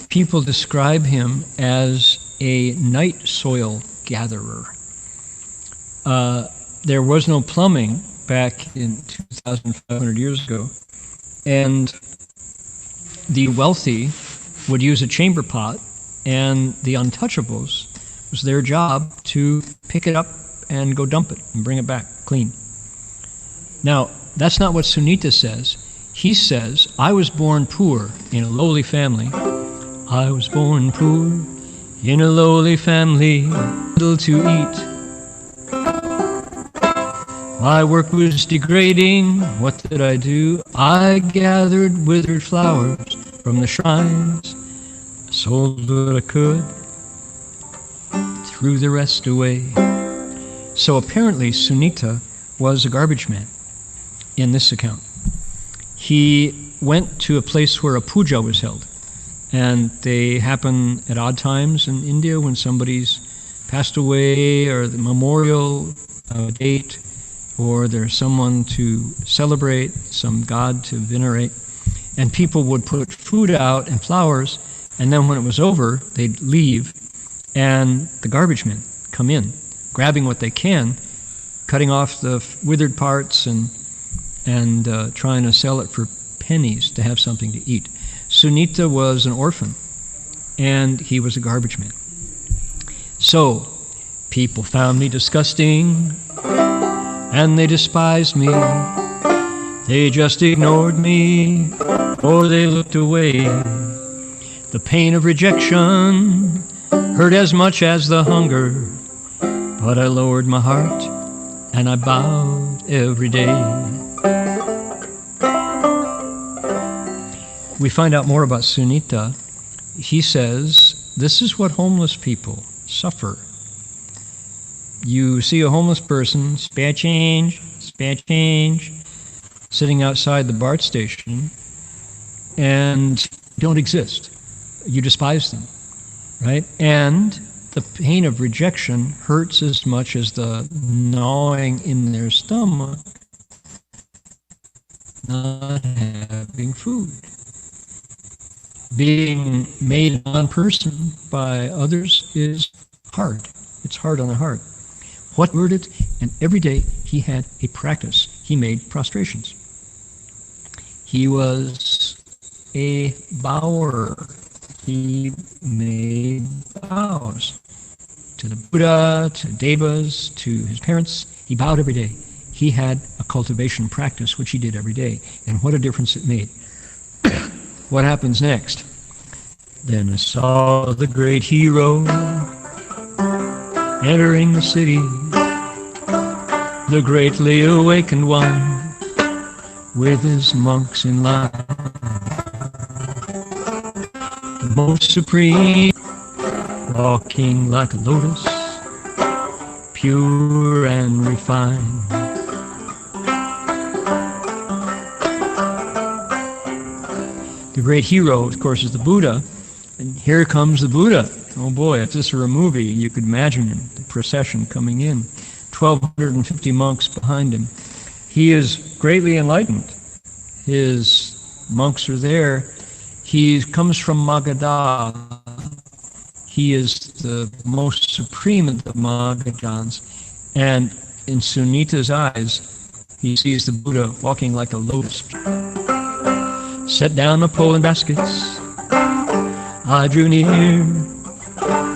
people describe him as a night soil gatherer. There was no plumbing back in 2,500 years ago, and the wealthy would use a chamber pot, and the untouchables, it was their job to pick it up and go dump it and bring it back clean. Now, that's not what Sunita says. He says, I was born poor in a lowly family. I was born poor in a lowly family, little to eat. My work was degrading. What did I do? I gathered withered flowers from the shrines, sold what I could, threw the rest away. So apparently Sunita was a garbage man in this account. He went to a place where a puja was held, and they happen at odd times in India when somebody's passed away, or the memorial date, or there's someone to celebrate, some god to venerate, and people would put food out and flowers, and then when it was over, they'd leave, and the garbage men come in, grabbing what they can, cutting off the withered parts and trying to sell it for pennies to have something to eat. Sunita was an orphan and he was a garbage man. So, people found me disgusting, and they despised me. They just ignored me, or they looked away. The pain of rejection hurt as much as the hunger, but I lowered my heart, and I bowed every day. We find out more about Sunita. He says, this is what homeless people suffer. You see a homeless person, spare change, sitting outside the BART station, and don't exist. You despise them, right? And the pain of rejection hurts as much as the gnawing in their stomach, not having food. Being made a non-person by others is hard. It's hard on the heart. What word it? And every day he had a practice. He made prostrations. He was a bower. He made vows to the Buddha, to devas, to his parents. He bowed every day. He had a cultivation practice, which he did every day. And what a difference it made. What happens next? Then I saw the great hero entering the city, the greatly awakened one, with his monks in line. The most supreme, walking like a lotus, pure and refined. The great hero, of course, is the Buddha. And here comes the Buddha. Oh boy, if this were a movie, you could imagine him, the procession coming in. 1,250 monks behind him. He is greatly enlightened. His monks are there. He comes from Magadha. He is the most supreme of the Magadhans. And in Sunita's eyes, he sees the Buddha walking like a lotus. Set down the pole and baskets. I drew near,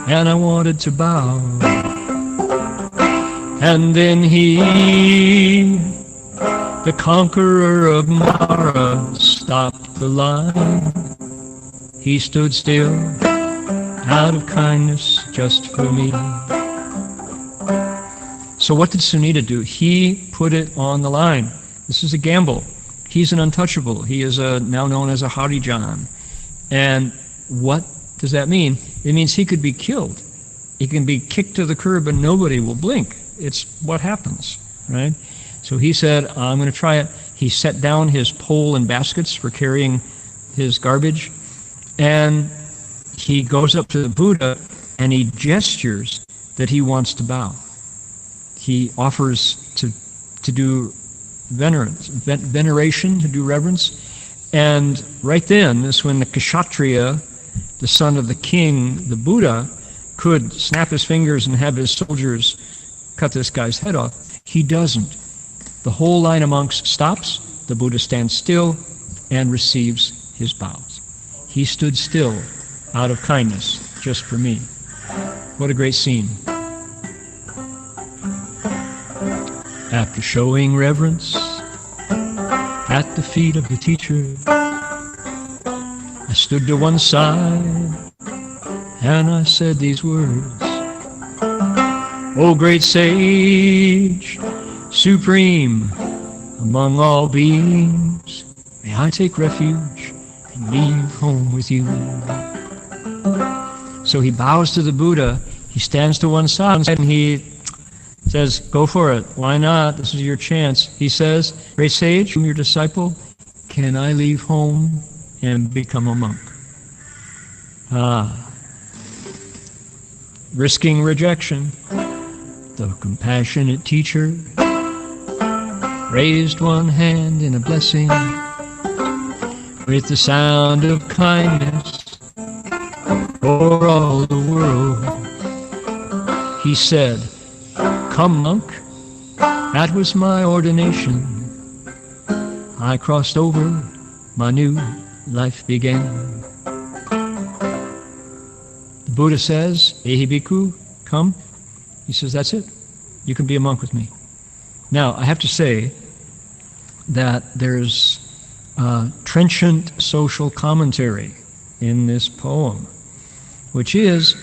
and I wanted to bow. And then he, the conqueror of Mara, stopped the line. He stood still, out of kindness, just for me. So what did Sunita do? He put it on the line. This is a gamble. He's an untouchable. He is now known as a Harijan. And what does that mean? It means he could be killed. He can be kicked to the curb and nobody will blink. It's what happens, right? So he said, I'm going to try it. He set down his pole and baskets for carrying his garbage, and he goes up to the Buddha and he gestures that he wants to bow. He offers to do veneration, to do reverence. And right then is when the Kshatriya, the son of the king, the Buddha, could snap his fingers and have his soldiers cut this guy's head off. He doesn't. The whole line of monks stops, the Buddha stands still and receives his bows. He stood still out of kindness, just for me. What a great scene. After showing reverence at the feet of the teacher, I stood to one side and I said these words. O great sage, supreme among all beings, may I take refuge and leave home with you. So he bows to the Buddha, he stands to one side and he says, go for it, why not, this is your chance. He says, great sage, I'm your disciple, can I leave home and become a monk? Risking rejection, the compassionate teacher raised one hand in a blessing with the sound of kindness for all the world. He said, come monk, that was my ordination. I crossed over, my new life began. Buddha says, Ehi bhikkhu, come. He says, that's it. You can be a monk with me. Now, I have to say that there's trenchant social commentary in this poem, which is,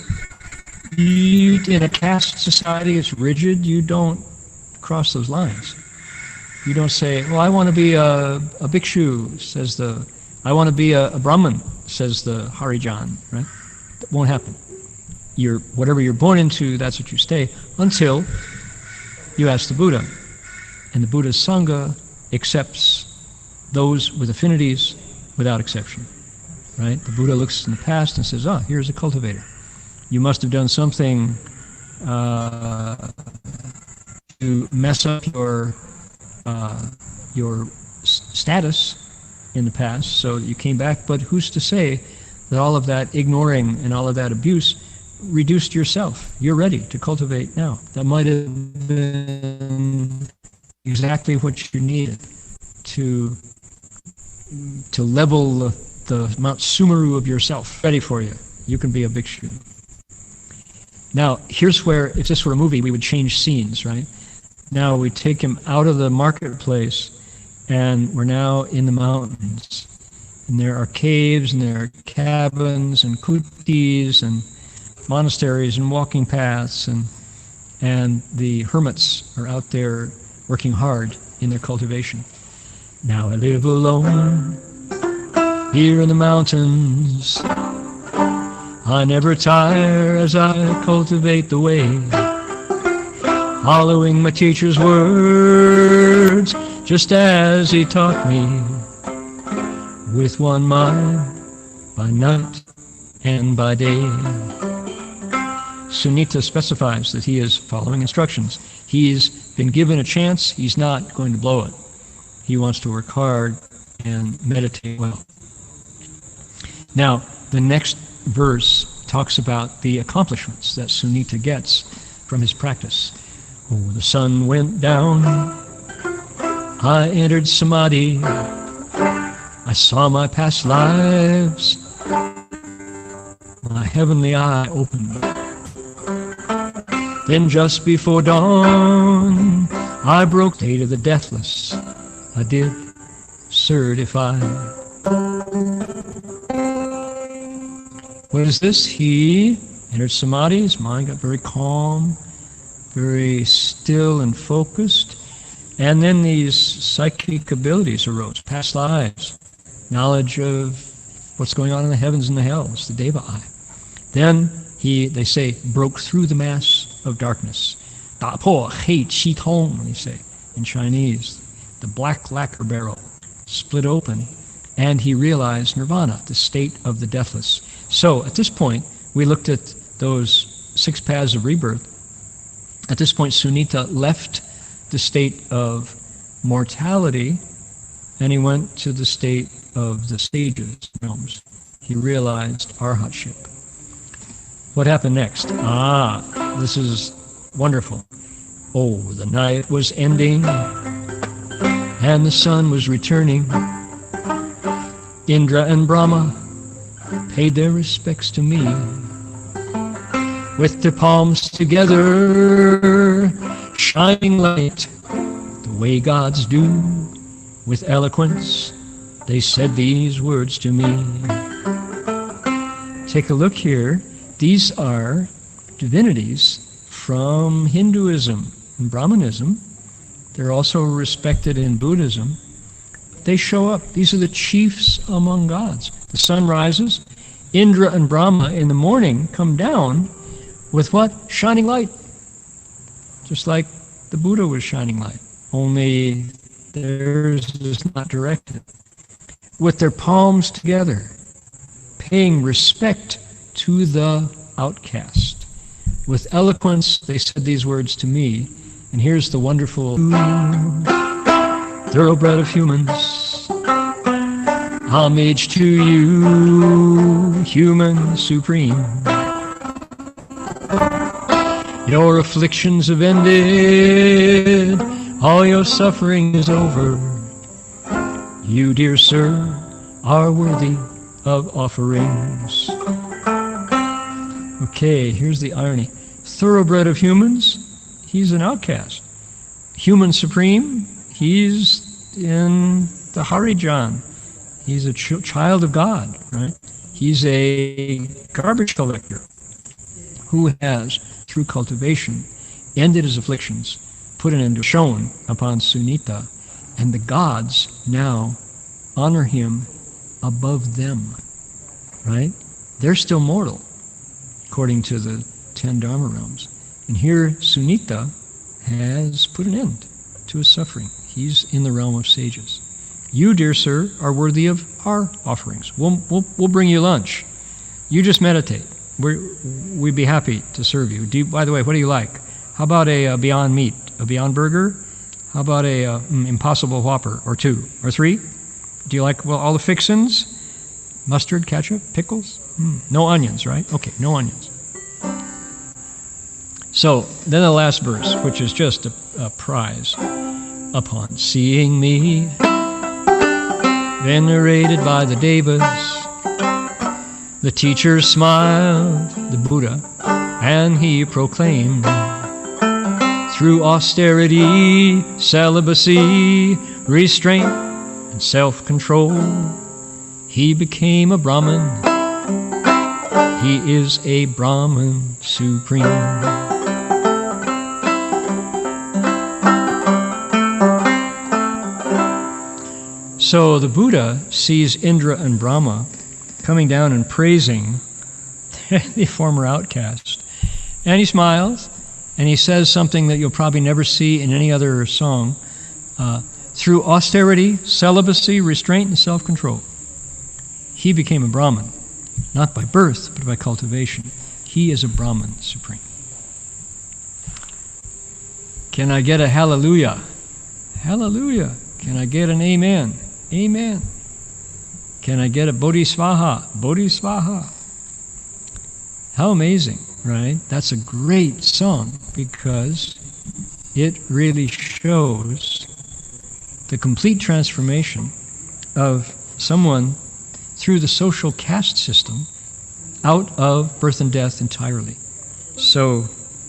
in a caste society, it's rigid. You don't cross those lines. You don't say, well, I want to be a bhikshu, says I want to be a Brahmin, says the Harijan, right? That won't happen. Whatever you're born into, that's what you stay, until you ask the Buddha. And the Buddha's Sangha accepts those with affinities without exception, right? The Buddha looks in the past and says, here's a cultivator. You must have done something to mess up your status in the past, so you came back. But who's to say that all of that ignoring and all of that abuse reduced yourself? You're ready to cultivate now. That might have been exactly what you needed to level the Mount Sumeru of yourself. Ready for you. You can be a bhikshu. Now, here's where, if this were a movie, we would change scenes, right? Now we take him out of the marketplace, and we're now in the mountains. And there are caves, and there are cabins, and kutis, and monasteries, and walking paths, and the hermits are out there working hard in their cultivation. Now I live alone here in the mountains. I never tire as I cultivate the way, following my teacher's words, just as he taught me, with one mind, by night and by day. Sunita specifies that he is following instructions. He's been given a chance, he's not going to blow it. He wants to work hard and meditate well. Now, the next verse talks about the accomplishments that Sunita gets from his practice. Oh, the sun went down, I entered samadhi, I saw my past lives, my heavenly eye opened. Then just before dawn, I broke the gate of the deathless, I did certify. What is this? He entered samadhi, his mind got very calm, very still and focused, and then these psychic abilities arose, past lives, knowledge of what's going on in the heavens and the hells, the Deva eye. Then he, they say, broke through the mass of darkness. 打破黑气通, they say in Chinese. The black lacquer barrel split open, and he realized nirvana, the state of the deathless. So at this point, we looked at those 6 paths of rebirth. At this point, Sunita left the state of mortality, and he went to the state of the sages realms. He realized arhatship. What happened next? This is wonderful. Oh, the night was ending, and the sun was returning. Indra and Brahma paid their respects to me. With their palms together, shining light, the way gods do, with eloquence, they said these words to me. Take a look here. These are divinities from Hinduism and Brahmanism. They're also respected in Buddhism. They show up. These are the chiefs among gods. The sun rises. Indra and Brahma in the morning come down with what? Shining light. Just like the Buddha was shining light. Only theirs is not directed. With their palms together, paying respect to the outcast. With eloquence, they said these words to me. And here's the wonderful thoroughbred of humans. Homage to you, human supreme. Your afflictions have ended, all your suffering is over. You, dear sir, are worthy of offerings. Okay, here's the irony. Thoroughbred of humans, he's an outcast. Human supreme, he's in the Harijan. He's a child of God, right? He's a garbage collector who has, through cultivation, ended his afflictions, put an end to shone upon Sunita, and the gods now honor him above them, right? They're still mortal, according to the 10 Dharma realms. And here Sunita has put an end to his suffering. He's in the realm of sages. You, dear sir, are worthy of our offerings. We'll bring you lunch. You just meditate. We'd be happy to serve you. By the way, what do you like? How about a Beyond Meat, a Beyond Burger? How about a Impossible Whopper, or 2, or 3? Do you like all the fixins? Mustard, ketchup, pickles? No onions, right? Okay, no onions. So, then the last verse, which is just a prize. Upon seeing me, venerated by the Devas, the teacher smiled, the Buddha, and he proclaimed, through austerity, celibacy, restraint, and self-control, he became a Brahmin. He is a Brahmin supreme. So the Buddha sees Indra and Brahma coming down and praising the former outcast. And he smiles, and he says something that you'll probably never see in any other song. Through austerity, celibacy, restraint, and self-control, he became a Brahmin, not by birth, but by cultivation. He is a Brahmin supreme. Can I get a hallelujah? Hallelujah. Can I get an amen? Amen. Can I get a bodhisvaha? Bodhisvaha. How amazing, right? That's a great song because it really shows the complete transformation of someone through the social caste system out of birth and death entirely. So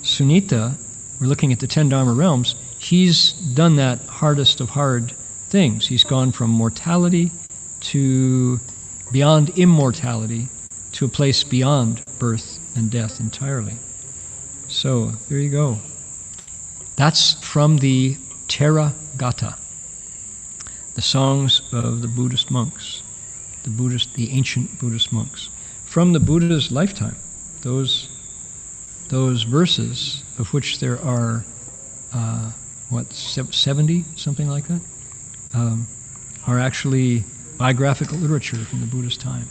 Sunita, we're looking at the 10 Dharma realms, he's done that hardest of hard things. He's gone from mortality to beyond immortality to a place beyond birth and death entirely. So there you go. That's from the Theragatha, the songs of the Buddhist monks, the ancient Buddhist monks, from the Buddha's lifetime. Those verses, of which there are 70, something like that, are actually biographical literature from the Buddha's time.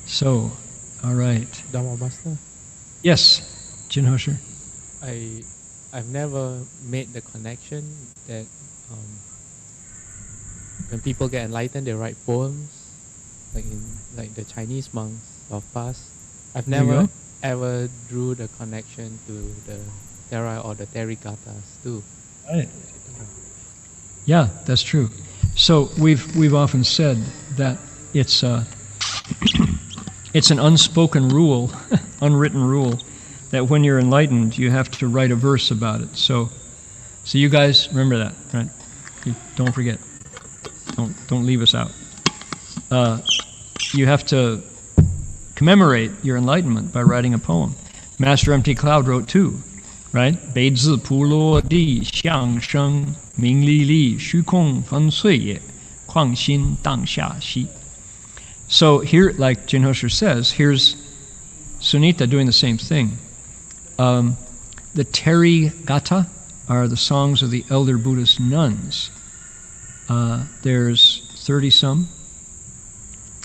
So, all right. Dharma Master, Yes, Jinhosher. I've never made the connection that when people get enlightened, they write poems, like the Chinese monks of past. I've never ever drew the connection to the Thera or the Therigathas too. Right. Yeah, that's true. So we've often said that it's it's an unspoken rule, unwritten rule, that when you're enlightened, you have to write a verse about it. So you guys remember that, right? Don't forget. Don't leave us out. You have to commemorate your enlightenment by writing a poem. Master M.T. Cloud wrote 2, right? 北自普罗地相生明历历虚空分碎也况心当下息. So here, like Jinhosher says, here's Sunita doing the same thing. The Therigatha are the songs of the elder Buddhist nuns. There's 30-some,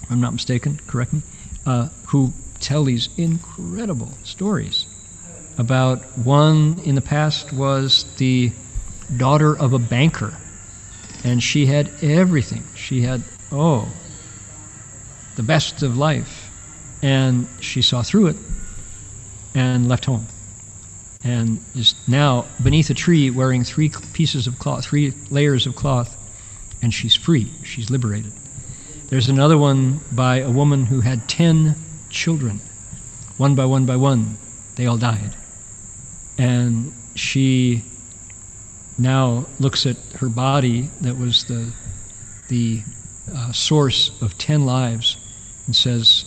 if I'm not mistaken, correct me, who tell these incredible stories about one in the past was the daughter of a banker, and she had everything. She had, the best of life, and she saw through it and left home, and is now beneath a tree wearing 3 layers of cloth, and she's free, she's liberated. There's another one by a woman who had 10 children. one by one, they all died. And she now looks at her body that was the source of 10 lives and says,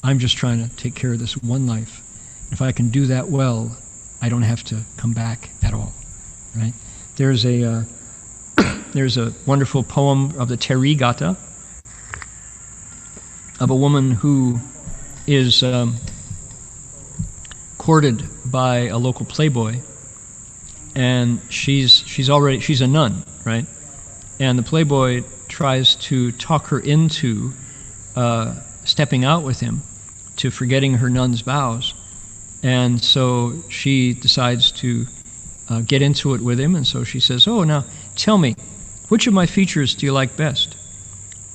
I'm just trying to take care of this one life. If I can do that well, I don't have to come back at all, right? There's a wonderful poem of the Therigatha of a woman who is courted by a local playboy, and she's a nun, right? And the playboy tries to talk her into stepping out with him, to forgetting her nun's vows. And so she decides to get into it with him, and so she says, oh, now tell me, which of my features do you like best?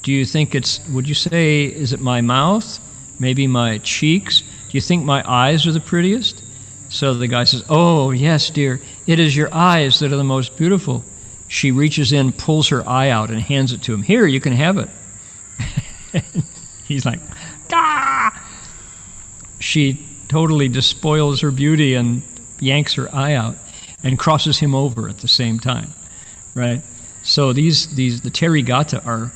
Do you think would you say, is it my mouth? Maybe my cheeks? Do you think my eyes are the prettiest? So the guy says, oh, yes, dear, it is your eyes that are the most beautiful. She reaches in, pulls her eye out, and hands it to him. Here, you can have it. He's like, ah! She totally despoils her beauty and yanks her eye out and crosses him over at the same time, right? So the Therigatha are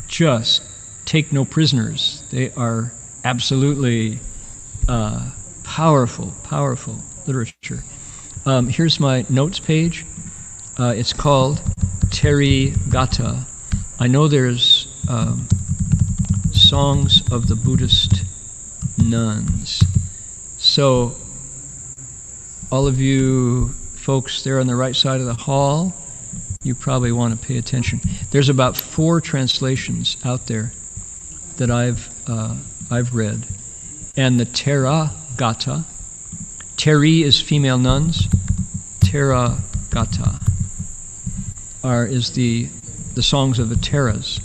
just take no prisoners. They are absolutely powerful literature. Here's my notes page. It's called Therigatha. I know there's songs of the Buddhist nuns. So all of you folks there on the right side of the hall, you probably want to pay attention. There's about 4 translations out there that I've read. And the Therigatha, Theri is female nuns, Therigatha is the songs of the Theras,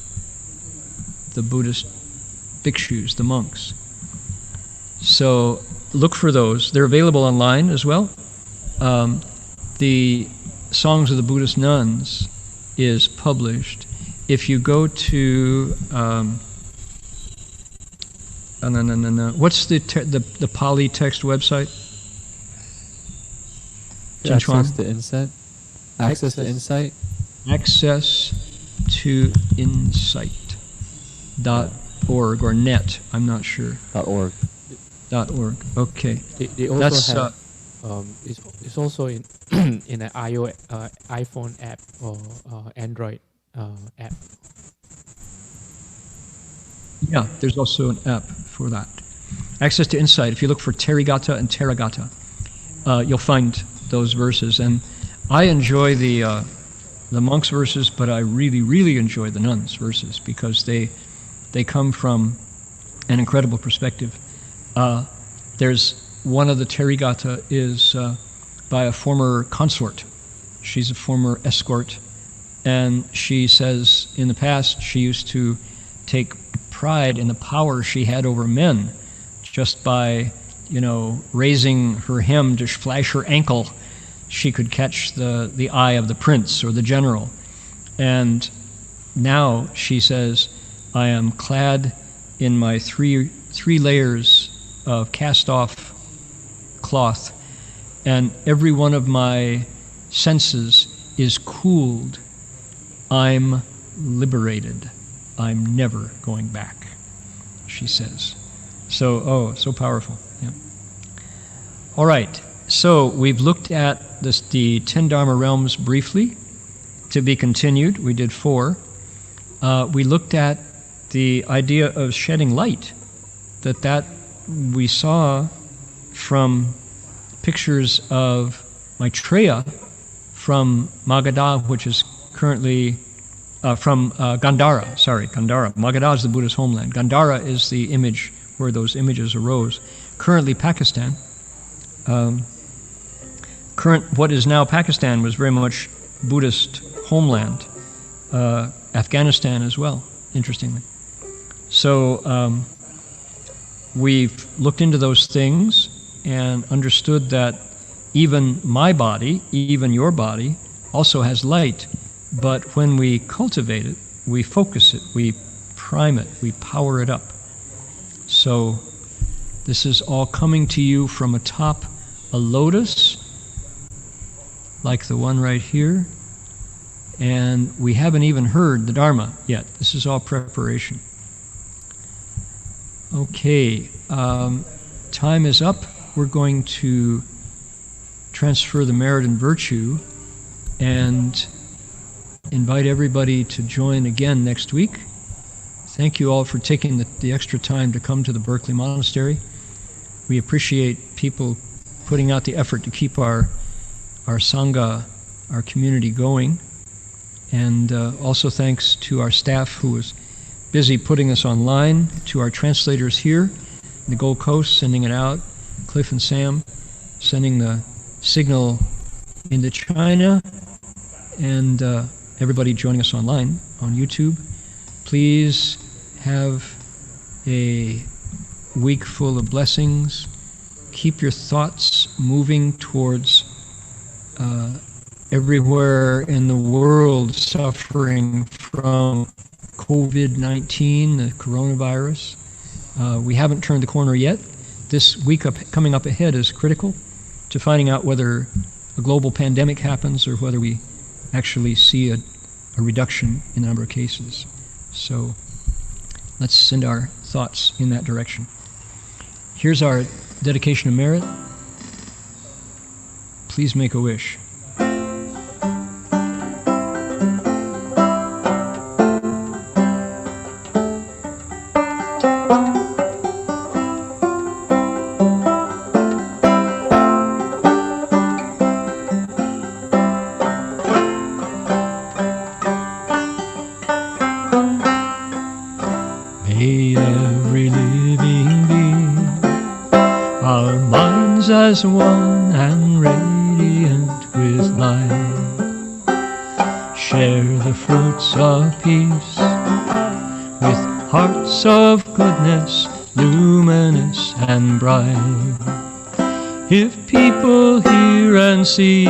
the Buddhist bhikshus, the monks. So look for those. They're available online as well. The Songs of the Buddhist Nuns is published. If you go to what's the Pali text website? Access to insight. Access to insight. Access to insight.org or net. I'm not sure. .org. .org. Okay. They also have. It's also in in an iPhone app or Android app. Yeah, there's also an app for that. Access to Insight. If you look for Therigatha and Therigatha, you'll find those verses. And I enjoy the monks' verses, but I really enjoy the nuns' verses because they come from an incredible perspective. There's one of the Therigatha is by a former consort. She's a former escort, and she says in the past she used to take pride in the power she had over men just by, raising her hem to flash her ankle. She could catch the eye of the prince or the general. And now she says, I am clad in my three layers of cast-off cloth, and every one of my senses is cooled. I'm liberated. I'm never going back, she says. So powerful. Yeah. All right. So we've looked at the 10 Dharma realms briefly. To be continued, we did 4. We looked at the idea of shedding light, that we saw from pictures of Maitreya from Magadha, which is currently from Gandhara. Gandhara. Magadha is the Buddhist homeland. Gandhara is the image where those images arose. Currently Pakistan. What is now Pakistan was very much Buddhist homeland. Afghanistan as well, interestingly. So we've looked into those things and understood that even my body, even your body, also has light. But when we cultivate it, we focus it, we prime it, we power it up. So This is all coming to you from atop a lotus, like the one right here. And we haven't even heard the Dharma yet. This is all preparation. Okay, time is up. We're going to transfer the merit and virtue and invite everybody to join again next week. Thank you all for taking the extra time to come to the Berkeley Monastery. We appreciate people putting out the effort to keep our Sangha, our community going. And also thanks to our staff who was busy putting us online, to our translators here in the Gold Coast, sending it out, Cliff and Sam, sending the signal into China, and everybody joining us online on YouTube. Please have a week full of blessings. Keep your thoughts moving towards everywhere in the world suffering from COVID-19, the coronavirus. We haven't turned the corner yet. This week coming up ahead is critical to finding out whether a global pandemic happens or whether we actually see a reduction in the number of cases. So let's send our thoughts in that direction. Here's our dedication of merit. Please make a wish. As one and radiant with light, share the fruits of peace with hearts of goodness, luminous and bright. If people hear and see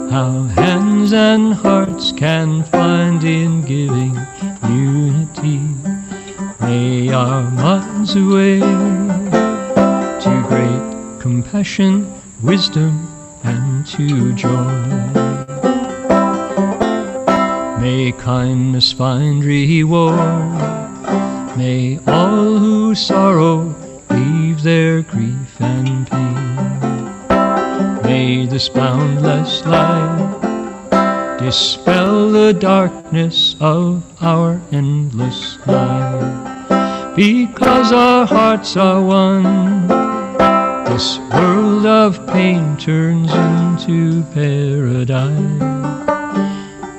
how hands and hearts can find in giving unity, may our minds aware to great compassion, wisdom, and to joy. May kindness find reward. May all who sorrow leave their grief and pain. May this boundless light dispel the darkness of our endless life. Because our hearts are one, this world of pain turns into paradise.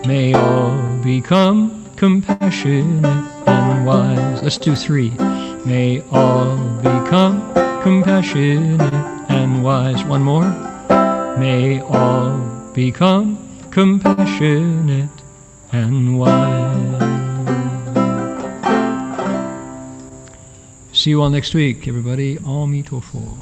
May all become compassionate and wise. Let's do 3. May all become compassionate and wise. One more. May all become compassionate and wise. See you all next week, everybody. Amitofo.